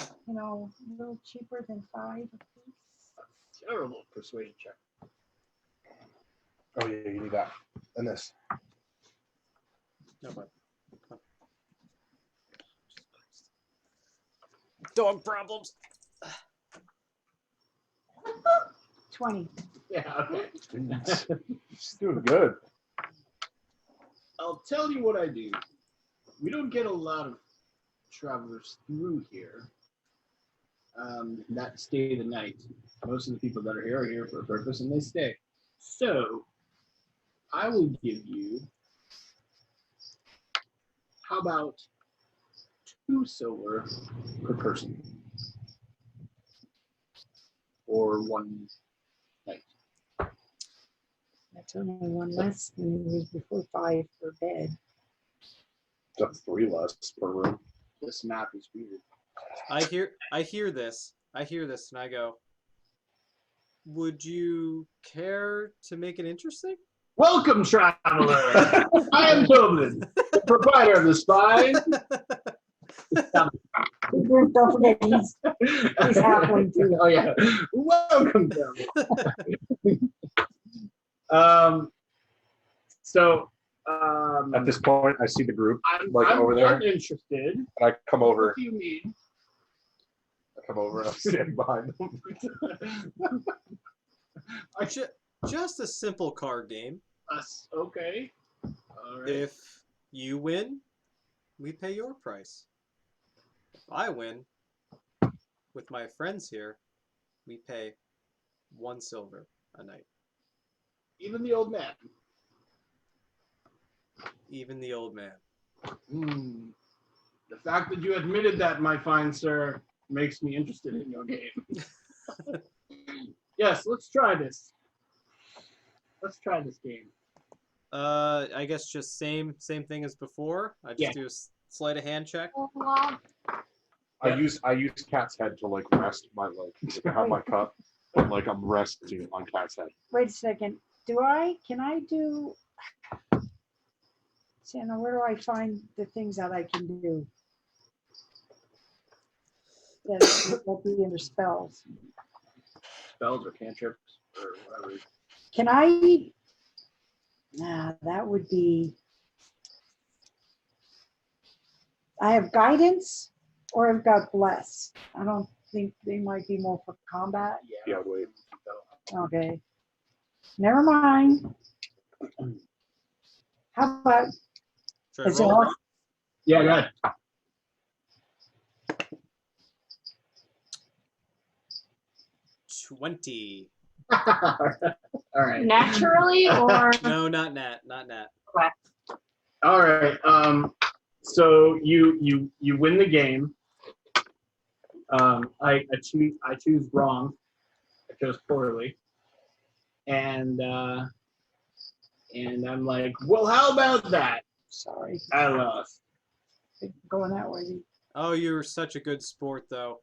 a little cheaper than 5 a piece?
Terrible persuasion check.
Oh yeah, you need that and this.
No, but dog problems.
20.
Yeah, okay.
She's doing good.
I'll tell you what I do. We don't get a lot of travelers through here that stay the night. Most of the people that are here for a purpose, and they stay. So, I will give you, how about 2 silver per person? Or 1 night.
That's only 1 less than it was before, 5 per bed.
That's 3 less per room.
This map is weird.
I hear this, and I go, would you care to make it interesting?
Welcome, traveler! I am Tobin, the proprietor of this fine.
Don't forget, he's halfling too.
Oh yeah. Welcome, traveler.
At this point, I see the group
I'm
over there,
interested.
and I come over.
What do you mean?
I come over and I'm standing behind them.
Just a simple card game.
Okay. All right.
If you win, we pay your price. If I win, with my friends here, we pay 1 silver a night.
Even the old man.
Even the old man.
The fact that you admitted that, my fine sir, makes me interested in your game. Yes, let's try this. Let's try this game.
I guess just same thing as before. I just do a sleight of hand check.
I use Cat's head to like rest my I have my cup, but like I'm resting on Cat's head.
Wait a second. Can I do, Santa, where do I find the things that I can do? That be under spells.
Spells or cantrips or whatever.
Can I? Nah, that would be. I have guidance, or I've got bless. I don't think they might be more for combat.
Yeah, wait.
Okay. Never mind. How about?
Should I
Is it
roll?
all-
Yeah, go ahead.
20.
All right.
Naturally or
No, not nat.
All right. So you win the game. I choose wrong. I chose poorly. And I'm like, well, how about that?
Sorry,
I lost.
going that way.
Oh, you were such a good sport, though.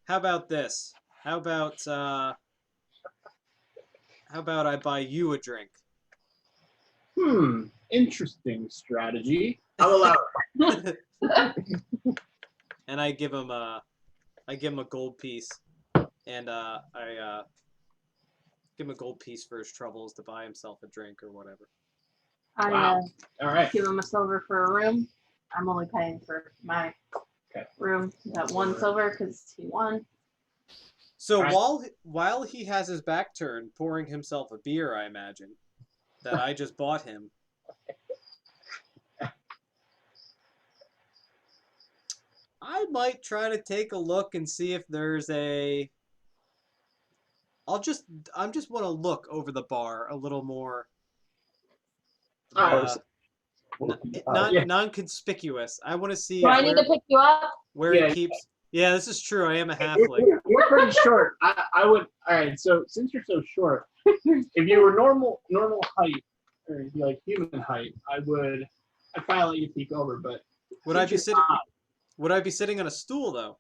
How about this? How about I buy you a drink?
Interesting strategy. I'll allow it.
And I give him a gold piece, and I give him a gold piece for his troubles to buy himself a drink or whatever.
I
Wow. All right.
give him a silver for a room. I'm only paying for my room. Got 1 silver because he won.
So
Right.
while he has his back turned, pouring himself a beer, I imagine, that I just bought him. I might try to take a look and see if there's a. I'm just want to look over the bar a little more.
All right. Yeah.
Non-conspicuous. I want to see
Do I need to pick you up?
where
Yeah,
he keeps. Yeah, this is true. I am a
You're,
halfling.
you're pretty short. I would. All right. So since you're so short, if you were normal height or like human height, I'd kind of let you peek over. But
Would I
since
be
you're
sitting?
not,
Would I be sitting on a stool though?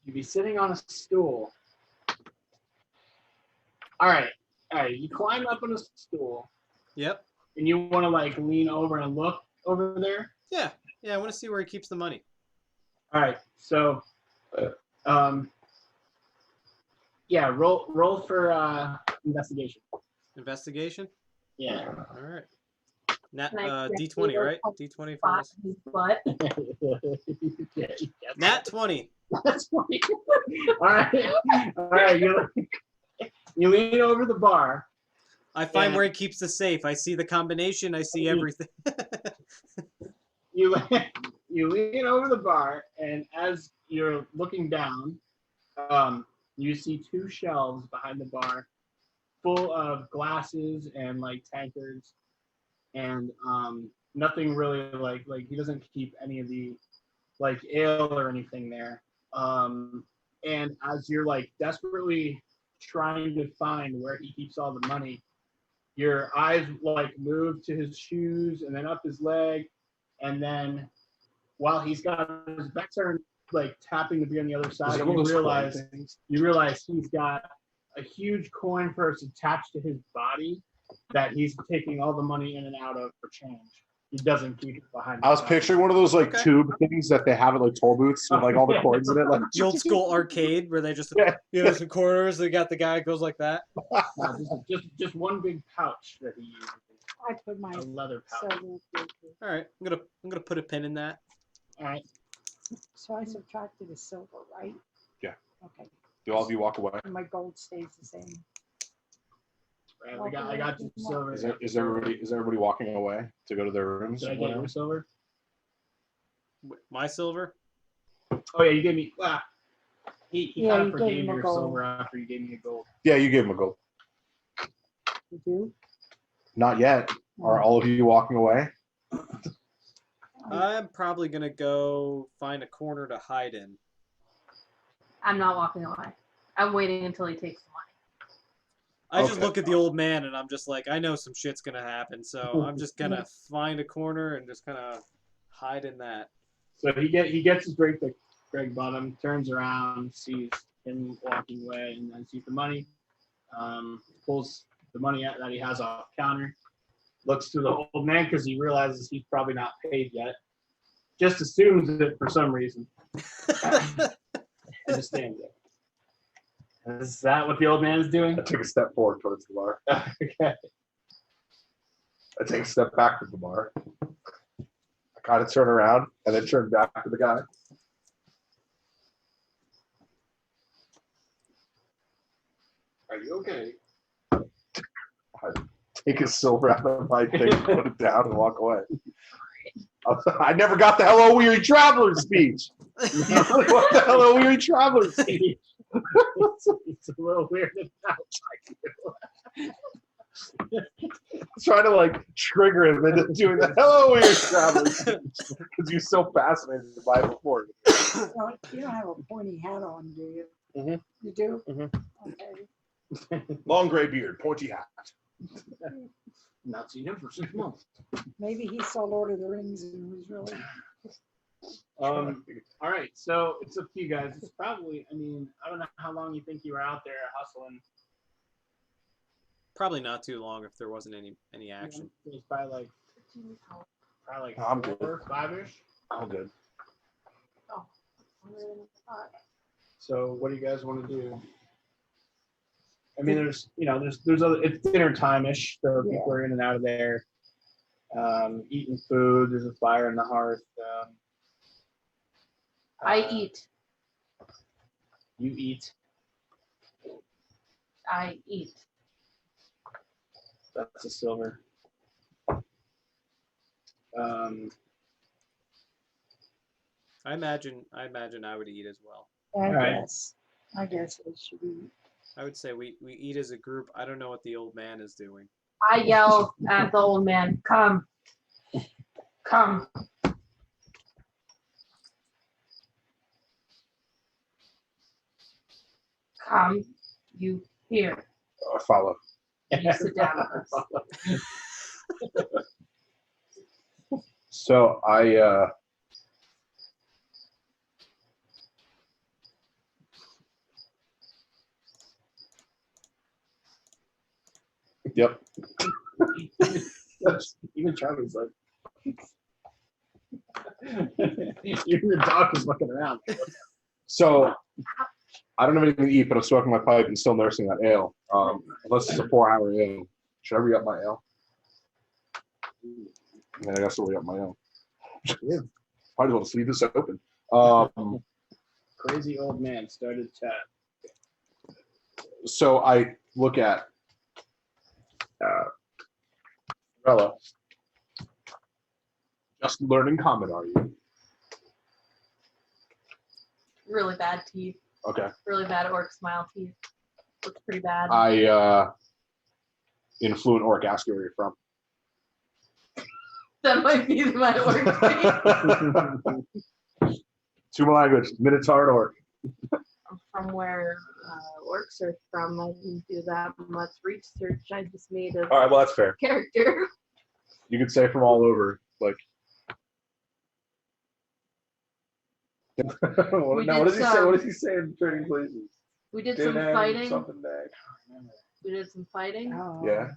you'd be sitting on a stool. All right. You climb up on a stool,
Yep.
and you want to like lean over and look over there.
Yeah. Yeah. I want to see where he keeps the money.
All right. So, yeah. Roll for investigation.
Investigation.
Yeah.
All right. Nat,
Can I
D20, right? D20 for
Spot
this.
his butt.
Yeah,
Nat 20.
That's funny. All right. You lean over the bar.
I find
Yeah.
where he keeps the safe. I see the combination. I see everything.
You you lean over the bar, and as you're looking down, you see two shelves behind the bar, full of glasses and like tankards, and nothing really like he doesn't keep any of the like ale or anything there. And as you're like desperately trying to find where he keeps all the money, your eyes like move to his shoes and then up his leg, and then while he's got his back turned, like tapping the beer on the other side, you realize he's got a huge coin purse attached to his body that he's taking all the money in and out of for change. He doesn't keep it behind.
I was picturing one of those like
Okay.
tube things that they have at like toll booths with like all the coins in it. Like
The old school arcade where they just,
Yeah.
some quarters. They got the guy goes like that.
No, just one big pouch that he uses.
I put my
A leather pouch.
silver through.
All right. I'm gonna put a pin in that.
All right.
So I subtracted a silver, right?
Yeah.
Okay.
do all of you walk away?
And my gold stays the same.
Right, I got you silver.
Is everybody walking away to go to their rooms?
Did I get your silver?
My silver.
Oh yeah, you gave me. He
Yeah,
kind
you
of
gave
forgave
him
me
a
your
gold.
silver after you gave me a gold.
Yeah, you gave him a gold.
You do?
Not yet. Are all of you walking away?
I'm probably gonna go find a corner to hide in.
I'm not walking away. I'm waiting until he takes the money.
I just
Okay.
look at the old man and I'm just like, I know some shit's gonna happen, so I'm just gonna find a corner and just kind of hide in that.
So he gets his drink that Greg bought him, turns around, sees him walking away, and then sees the money. Pulls the money out that he has off the counter, looks to the old man because he realizes he's probably not paid yet. Just assumes it for some reason, and just stands there. Is that what the old man is doing?
I took a step forward towards the bar.
Okay.
I take a step back to the bar. I kind of turn around and then turn back to the guy.
Are you okay?
I take his silver out of my thing, put it down, and walk away. I never got the "Hello, Weary Traveler" speech. What the "Hello, Weary Traveler" speech?
It's a little weird.
Trying to like trigger him into doing the "Hello, Weary Traveler" speech because you're so fascinated by it before.
You don't have a pointy hat on, do you?
Mhm.
You do?
Mhm.
Okay.
Long gray beard, pointy hat.
Not seen him for 6 months.
Maybe he saw Lord of the Rings and was really.
All right, so it's up to you guys. It's probably, I mean, I don't know how long you think you were out there hustling.
Probably not too long if there wasn't any action.
It was probably like
I'm good.
4 or 5-ish.
I'm good.
So what do you guys want to do? I mean, there's other, it's dinner time-ish, so people are in and out of there, eating food. There's a fire in the hearth.
I eat.
You eat.
I eat.
That's a silver.
I imagine I would eat as well.
right.
I guess it should be.
I would say we eat as a group. I don't know what the old man is doing.
I yell at the old man, come, Come. Come, you here.
I follow.
You sit down with us.
So I Yep.
Even Charlie's like, even the dog is looking around.
So I don't have anything to eat, but I'm smoking my pipe and still nursing that ale. Unless it's a 4-hour ale. Should I re-up my ale? I guess I'll re-up my ale. Yeah. Might as well just leave this open.
Crazy old man started chat.
So I look at Rella. Just learning common, are you?
Really bad teeth.
Okay.
Really bad orc smile teeth. Looks pretty bad.
In fluent orc, ask you where you're from.
That might be my orc teeth.
To my language, Minotaur and orc.
I'm from where orcs are from. I didn't do that much research. I just made a
All right, well that's fair.
character.
You could say from all over, like.
We
What does
did
he say?
some-
What does he say in Trading Places?
We did some
Dinang,
fighting.
something neck.
We did some fighting,
Oh.
Yeah.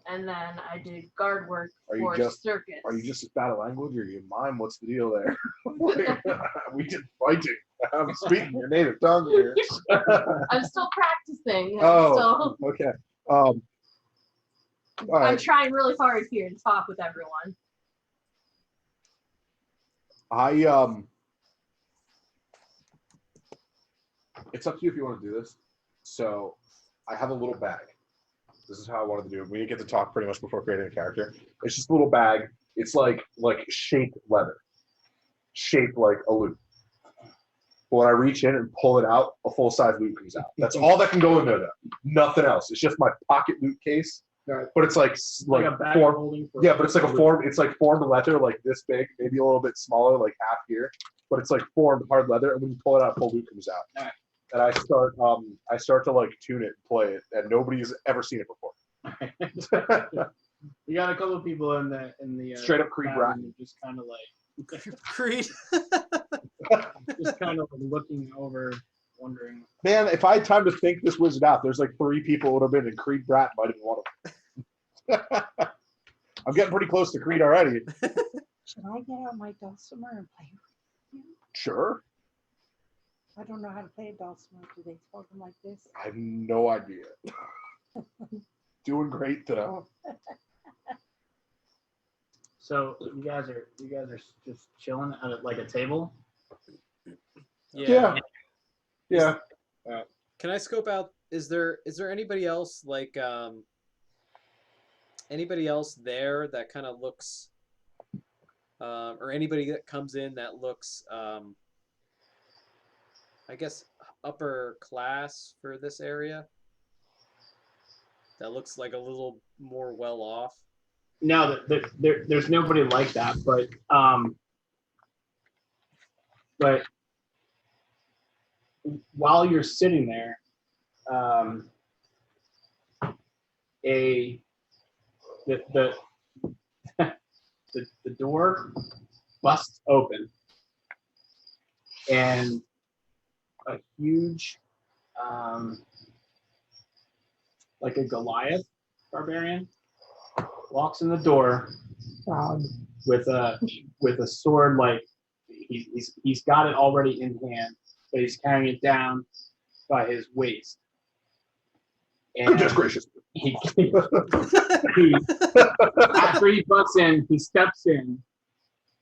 and then I did guard work
Are you
for
just-
circus.
Are you just as bad at language, or you mime? What's the deal there? We did fighting. I'm speaking your native tongue here.
I'm still practicing.
Oh, okay. All
I'm
right.
trying really hard here to talk with everyone.
It's up to you if you want to do this. So, I have a little bag. This is how I wanted to do it. We get to talk pretty much before creating a character. It's just a little bag. It's like shaped leather, shaped like a loot. But when I reach in and pull it out, a full size loot comes out. That's all that can go in there, though. Nothing else. It's just my pocket loot case.
Right.
But it's like
Like a bag
form.
holding for
Yeah, but it's like a form. It's like formed leather, like this big, maybe a little bit smaller, like half here. But it's like formed hard leather, and when you pull it out, full loot comes out.
Alright.
And I start to like tune it and play it, and nobody's ever seen it before.
We got a couple of people in the
Straight up Creed
crowd,
Brat.
and they're just kind of like
Creed.
just kind of looking over, wondering.
Man, if I had time to think this wizard out, there's like 3 people who would have been, and Creed Brat might have been one of them. I'm getting pretty close to Creed already.
Should I get out my dulcimer and play with you?
Sure.
I don't know how to play a dulcimer. Do they talk them like this?
I have no idea. Doing great though.
Oh,
So you guys are just chilling at like a table.
Yeah.
Yeah.
Can I scope out? Is there anybody else like anybody else there that kind of looks, or anybody that comes in that looks, I guess upper class for this area? That looks like a little more well off.
No, there's nobody like that, but while you're sitting there, the door busts open, and a huge, like a Goliath barbarian, walks in the door with a sword, like he's got it already in hand, but he's carrying it down by his waist. And
Goodness gracious.
he, after he butts in, he steps in.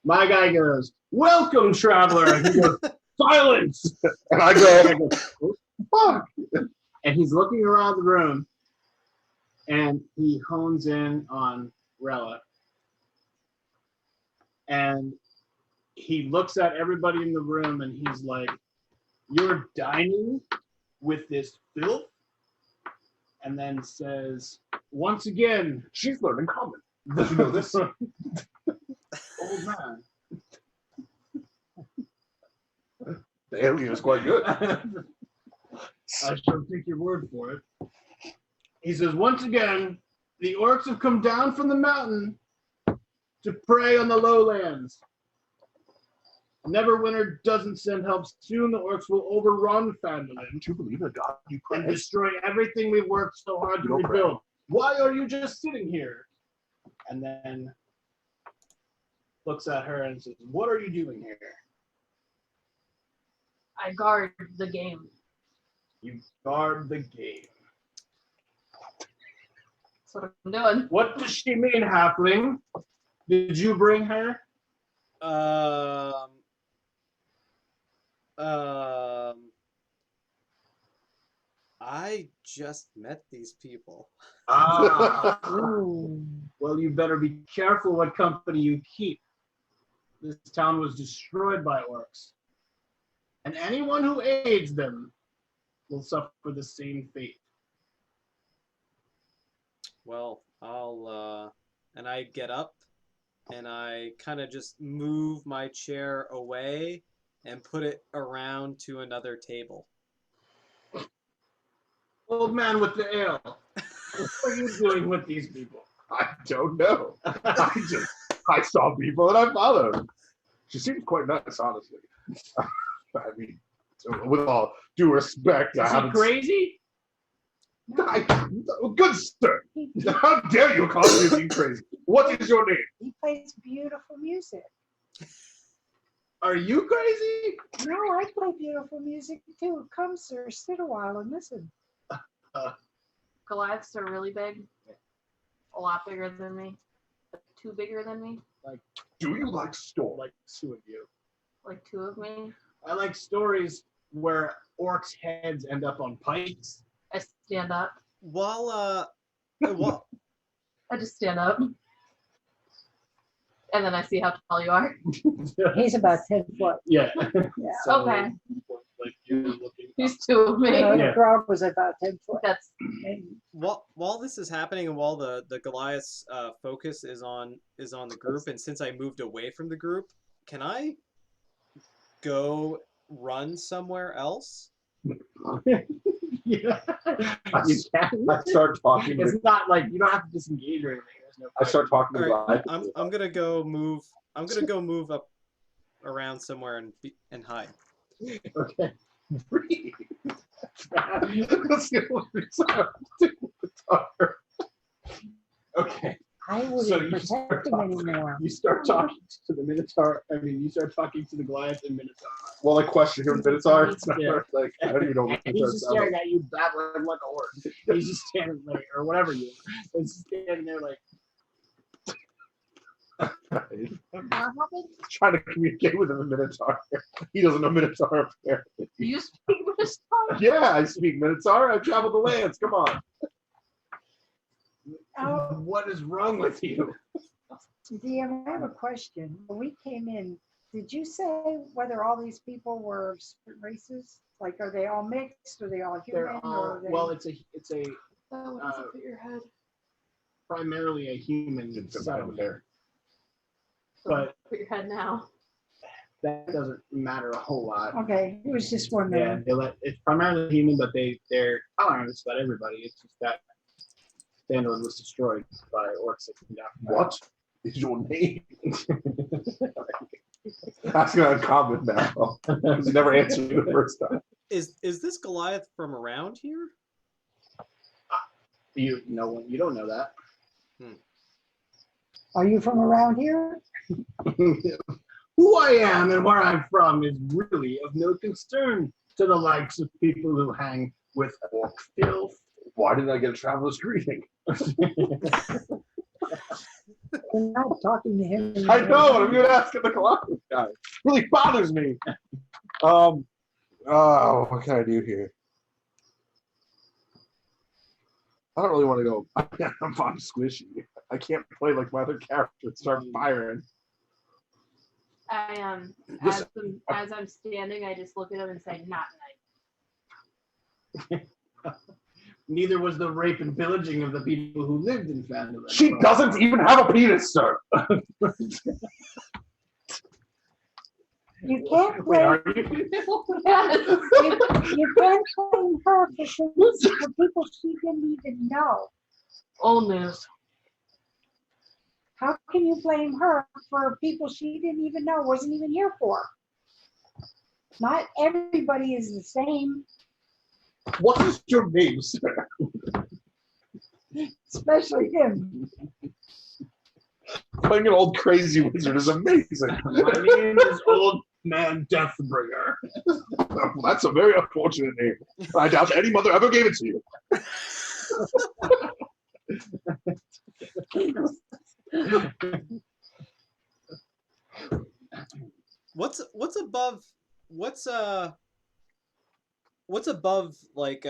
My guy goes, "Welcome, traveler." And he goes, "Silence!"
And I go, fuck.
And he's looking around the room, and he hones in on Rella. And he looks at everybody in the room, and he's like, "You're dining with this filth?" And then says, "Once again,
She's learning common. Did you know this?
old man.
The alien is quite good.
I shall take your word for it. He says, once again, the orcs have come down from the mountain to prey on the lowlands. Neverwinter doesn't send help. Soon the orcs will overrun Fandolin
Do you believe in God? You
and
pray.
destroy everything we worked so hard to
You don't pray.
rebuild. Why are you just sitting here? And then looks at her and says, what are you doing here?
I guard the game.
You guard the game.
That's what I'm doing.
What does she mean, halfling? Did you bring her?
I just met these people.
Ah.
Ooh.
Well, you better be careful what company you keep. This town was destroyed by orcs. And anyone who aids them will suffer the same fate.
Well, and I get up and I kind of just move my chair away and put it around to another table.
Old man with the ale, what are you doing with these people?
I don't know. I saw people and I followed them. She seems quite nice, honestly. I mean, with all due respect, I
Is he
haven't.
crazy?
Good sir, how dare you call me being crazy? What is your name?
He plays beautiful music.
Are you crazy?
No, I play beautiful music too. Come, sir, sit a while and listen.
Goliaths are really big. A lot bigger than me. Two bigger than me.
Do you like storm?
Like two of you.
Like two of me.
I like stories where orcs' heads end up on pikes.
I stand up.
While
I just stand up. And then I see how tall you are.
He's about 10 foot.
Yeah.
Yeah.
So,
Okay.
Like you're looking.
These two of me.
Yeah.
Grog was about 10 foot.
That's
And
while this is happening and while the Goliath's focus is on the group, and since I moved away from the group, can I go run somewhere else?
Yeah.
I,
You can.
I start talking.
It's not like you don't have to disengage or anything. There's no.
I start talking to
All
the
right,
guy.
I'm gonna go move. I'm gonna go move up around somewhere and hide.
Okay. Breathe.
That's the only time I'm doing the talker.
Okay.
I wouldn't
So you
protect
start
him
talking.
anymore.
You start talking to the Minotaur. I mean, you start talking to the Goliath and Minotaur.
Well, I question who the Minotaur. It's not
Yeah.
like I don't even know what
And
Minotaur
he's just
sounds like.
staring at you, babbling like a horse. He's just standing there, or whatever you are. He's just standing there like.
what happened?
Trying to communicate with him in Minotaur. He doesn't know Minotaur apparently.
Do you speak this tongue?
Yeah, I speak Minotaur. I've traveled the lands. Come on.
Oh,
What is wrong with you?
DM, I have a question. When we came in, did you say whether all these people were different races? Like, are they all mixed? Are they all human?
They're
or
all
are they...
well. It's a
Oh, what does it put your head?
primarily a human
It's a
settlement,
there.
but
Put your head now.
that doesn't matter a whole lot.
Okay, it was just
Yeah,
wondering.
it's primarily human, but they're tolerant about everybody. It's just that Fandolin was destroyed by orcs that came down from the
What is your name? Asking uncommon now. Because you never answered me the first time.
Is this Goliath from around here?
You don't know that.
Are you from around here?
Who I am and where I'm from is really of no concern to the likes of people who hang with orc filth.
Why didn't I get a traveler's greeting?
We're not talking to him.
I know, and I'm even asking the Colossus guy. Really bothers me. Oh, what can I do here? I don't really want to go. I'm squishy. I can't play like my other character and start firing.
I
Listen,
as I'm standing, I just look at him and say, "Not tonight."
Neither was the rape and pillaging of the people who lived in Fandolin.
She doesn't even have a penis, sir.
You can't
Wait,
blame
are you?
Yes.
you can't blame her for things for people she didn't even know.
Old news.
How can you blame her for people she didn't even know, wasn't even here for? Not everybody is the same,
What is your name, sir?
especially him.
Playing an old crazy wizard is amazing.
My name is Old Man Deathbringer.
That's a very unfortunate name. I doubt any mother ever gave it to you.
What's above what's above like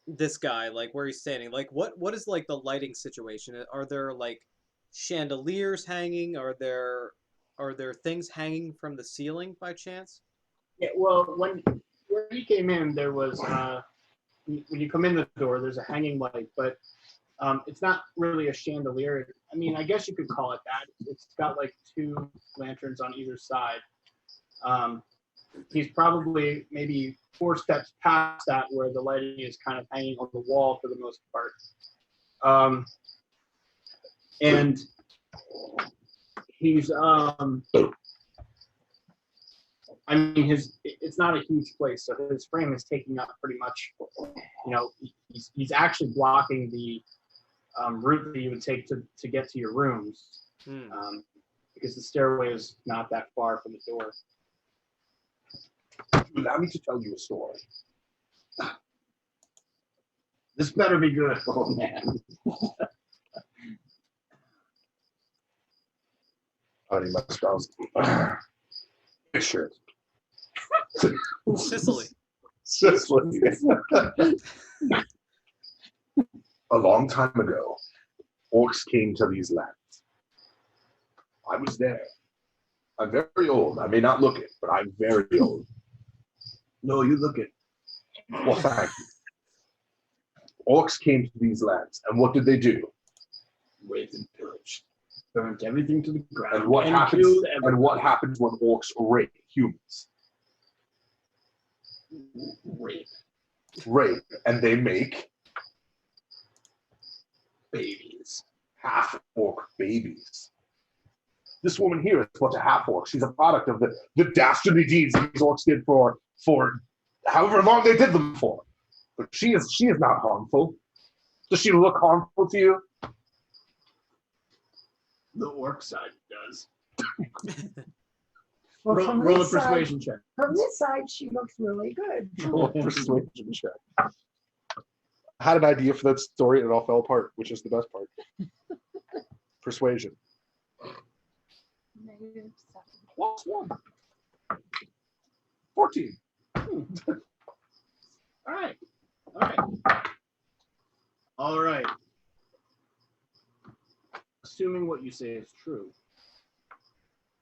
this guy, like where he's standing? Like what is like the lighting situation? Are there like chandeliers hanging? Are there things hanging from the ceiling by chance?
Yeah, well, when you came in, there was when you come in the door, there's a hanging light, but it's not really a chandelier. I mean, I guess you could call it that. It's got like 2 lanterns on either side. He's probably maybe 4 steps past that, where the lighting is kind of hanging on the wall for the most part. And he's I mean, it's not a huge place, so his frame is taking up pretty much, he's actually blocking the route that you would take to get to your rooms, because the stairway is not that far from the door.
Allow me to tell you a story.
This better be good, old man.
Honey, my spouse. Sure.
Sicily.
Sicily. A long time ago, orcs came to these lands. I was there. I'm very old. I may not look it, but I'm very old. No, you look it. Well, thank you. Orcs came to these lands, and what did they do?
Raped and pillaged. Burnt everything to the ground.
And what happens?
killed
And what happens when orcs rape humans? Rape, and they make
babies.
half-orc babies. This woman here is but a half-orc. She's a product of the dastardly deeds these orcs did for however long they did them for. But she is not harmful. Does she look harmful to you?
The orc side does.
Well,
Roll a persuasion check.
from this side, she looks really good.
Roll a persuasion check. I had an idea for that story and it all fell apart, which is the best part. Persuasion.
-7.
Plus 1. 14.
All right. Assuming what you say is true,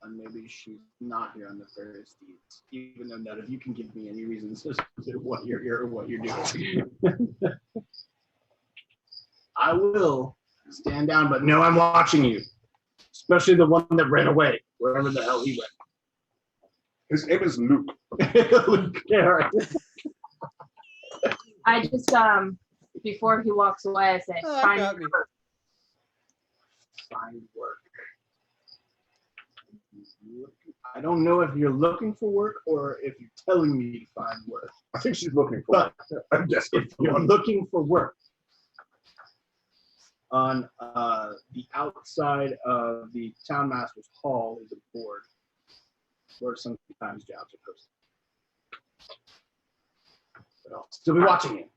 and maybe she's not here on the various deeds, even though none of you can give me any reasons as to what you're here or what you're doing. I will stand down, but no, I'm watching you. Especially the one that ran away, wherever the hell he went.
His name is Luke.
Luke, yeah, right.
I just before he walks away, I say,
Oh,
find
got me.
work.
Find work. I don't know if you're looking for work or if you're telling me to find work.
I think she's looking for
But
I'm desperate
if
for
you're
one.
looking for work on the outside of the townmaster's hall is a board where sometimes jobs are posted. But I'll still be watching him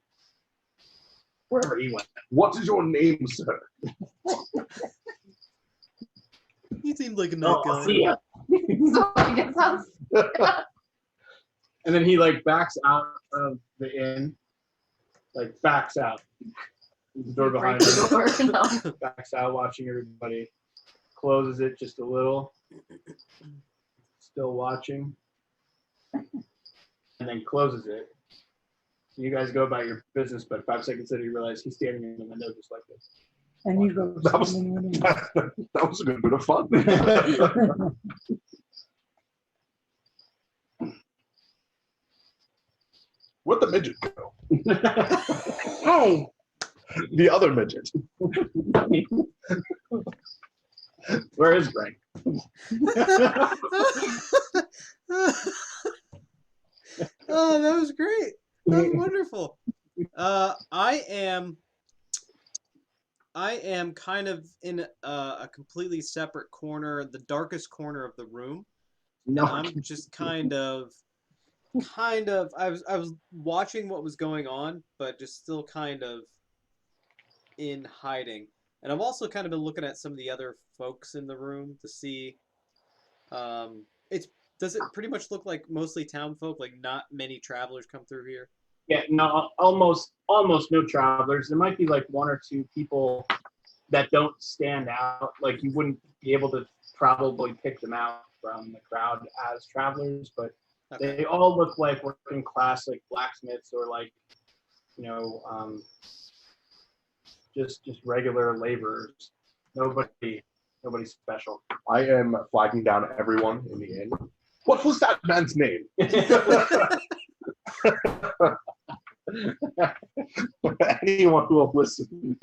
wherever he went.
What is your name, sir?
He seemed like a nice
Oh, I'll
guy.
see ya.
So I guess I'll
And then he like backs out of the inn, like backs out. The door
break
behind
the
him.
door. No.
Backs out, watching everybody. Closes it just a little. Still watching. And then closes it. You guys go about your business, but 5 seconds later you realize he's standing in the window just like this.
And you go.
That was-
"Standing with him."
That was a good bit of fun. Where'd the midget go?
Hey,
The other midget.
Where is Greg?
Oh, that was great. That was wonderful. I am kind of in a completely separate corner, the darkest corner of the room.
No.
And I'm just kind of I was watching what was going on, but just still kind of in hiding. And I've also kind of been looking at some of the other folks in the room to see it's does it pretty much look like mostly town folk, like not many travelers come through here?
Yeah, no, almost no travelers. There might be like one or two people that don't stand out. Like you wouldn't be able to probably pick them out from the crowd as travelers, but
Okay.
they all look like working class, like blacksmiths or like, just regular laborers. Nobody special.
I am flagging down everyone in the inn. What was that man's name? Anyone who will listen.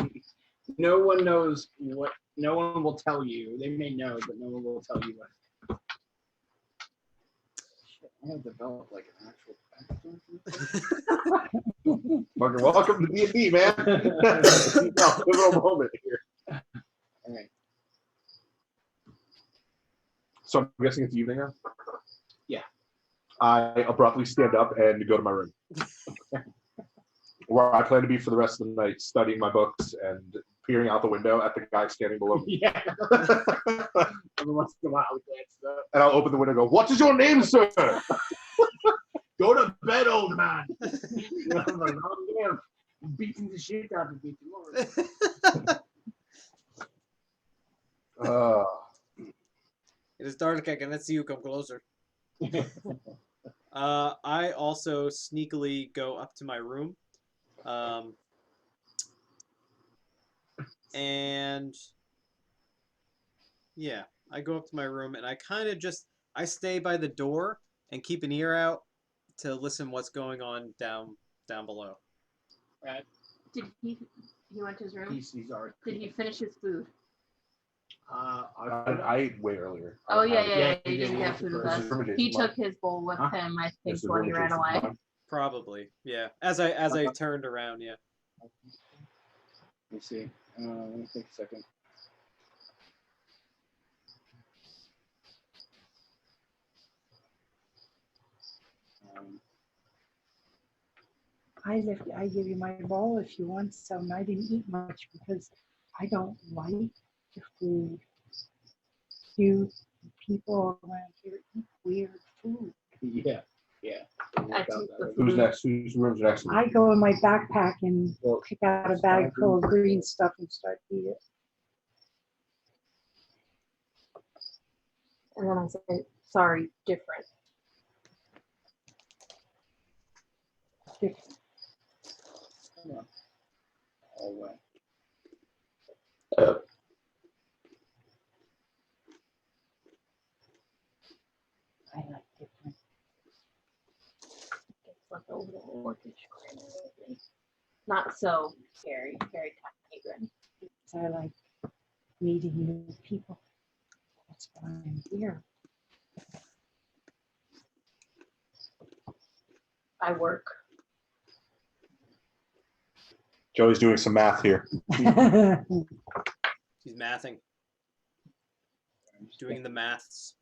No one knows what. No one will tell you. They may know, but no one will tell you what. Shit, I have developed like an actual backstory.
Fucking welcome to D&D, man. Pivotal moment here.
All right.
So I'm guessing it's evening now?
Yeah.
I abruptly stand up and go to my room. Where I plan to be for the rest of the night, studying my books and peering out the window at the guy standing below me.
Yeah. Every once in a while, we glance up.
And I'll open the window and go, "What is your name, sir?"
Go to bed, old man. You have a long day of beating the shit out of me tomorrow.
It is dark. I cannot see you. Come closer. I also sneakily go up to my room, and yeah, I go up to my room and I kind of just I stay by the door and keep an ear out to listen what's going on down below.
Did he went to his room?
He's already.
Did he finish his food?
I ate way earlier.
Oh yeah.
Yeah,
He didn't have food with us. He took his bowl with him, I think, when he ran away.
Probably, yeah. As I turned around, yeah.
Let me see. Let me take a second.
I give you my bowl if you want some. I didn't eat much because I don't like the food. You people around here eat weird food.
Yeah.
I took the
Who's
food.
next? Whose room's next? to me?
I go in my backpack and pick out a bag full of green stuff and start eating it.
And then I say, sorry, different.
Hallway.
I like different.
It's like a little orcish grin. Not so scary, very tiny grin.
I like meeting new people. That's why I'm here.
I work.
Joey's doing some math here.
He's mathing, doing the maths.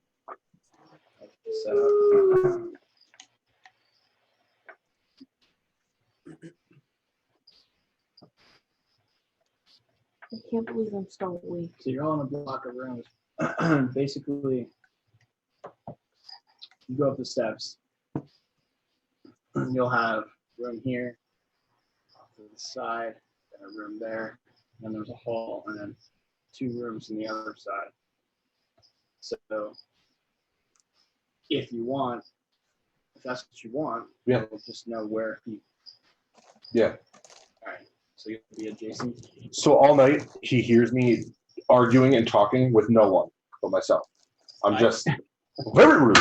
So,
I can't believe I'm still awake.
so you're all in a block of rooms. Basically, you go up the steps. You'll have room here, off to the side, and a room there. And there's a hall, and then 2 rooms on the other side. So, if you want, if that's what you want,
Yeah.
you'll just know where he.
Yeah.
All right. So you'll be adjacent.
So all night he hears me arguing and talking with no one but myself. I'm just Very rude.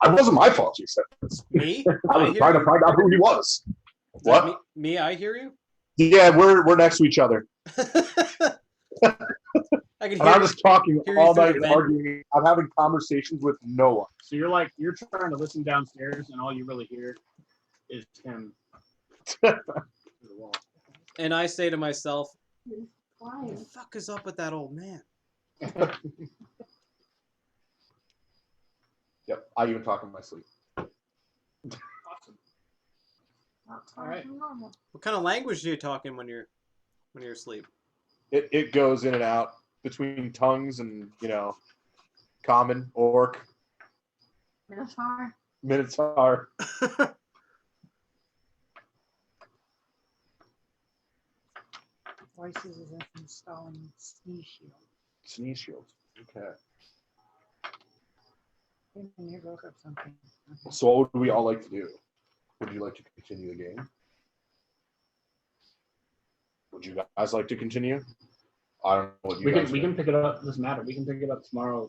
I wasn't my fault, you said.
Me?
I was
hear
trying to
you?
find out who he was.
Is that
What?
Me, I hear you?
Yeah, we're next to each other.
I can
And I'm
hear
just talking
hear you
all
through
night
the
and
vent.
arguing. I'm having conversations with no one.
So you're trying to listen downstairs, and all you really hear is him. through the wall.
And I say to myself,
Why?
what the fuck is up with that old man?
Yep, I even talk in my sleep.
Awesome.
That's
All right.
normal.
What kind of language do you talk in when you're asleep?
It goes in and out between tongues and, common, orc,
Minotaur.
minotaur.
Voices is installing sneeze shield.
Sneeze shield. Okay.
Wait a minute, look up something. Okay.
So what would we all like to do? Would you like to continue the game? Would you guys like to continue? I don't know what you guys
We can
think.
pick it up. Doesn't matter. We can pick it up tomorrow.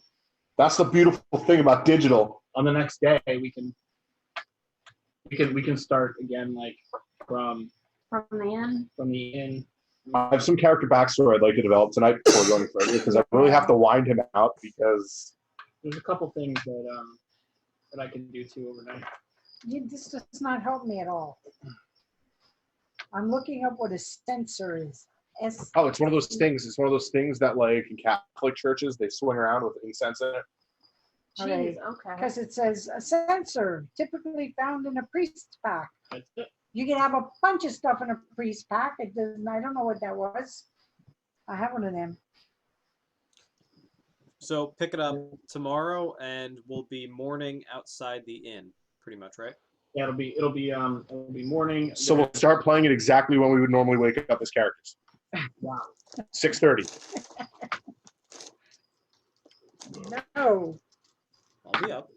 That's the beautiful thing about digital.
On the next day, we can start again, like from
From the inn.
the inn.
I have some character backstory I'd like to develop tonight before going further because I really have to wind him out because
There's a couple things that I can do too overnight.
This does not help me at all. I'm looking up what a sensor is.
oh, it's one of those things. It's one of those things that like in Catholic churches they swing around with incense in it.
Jeez, okay.
Because it says a sensor typically found in a priest's pack.
That's it.
You can have a bunch of stuff in a priest pack. It doesn't. I don't know what that was. I have one of them.
So pick it up tomorrow, and we'll be mourning outside the inn, pretty much, right?
Yeah, it'll be morning.
So we'll start playing it exactly when we would normally wake up as characters.
Wow.
6:30.
No.
I'll be up.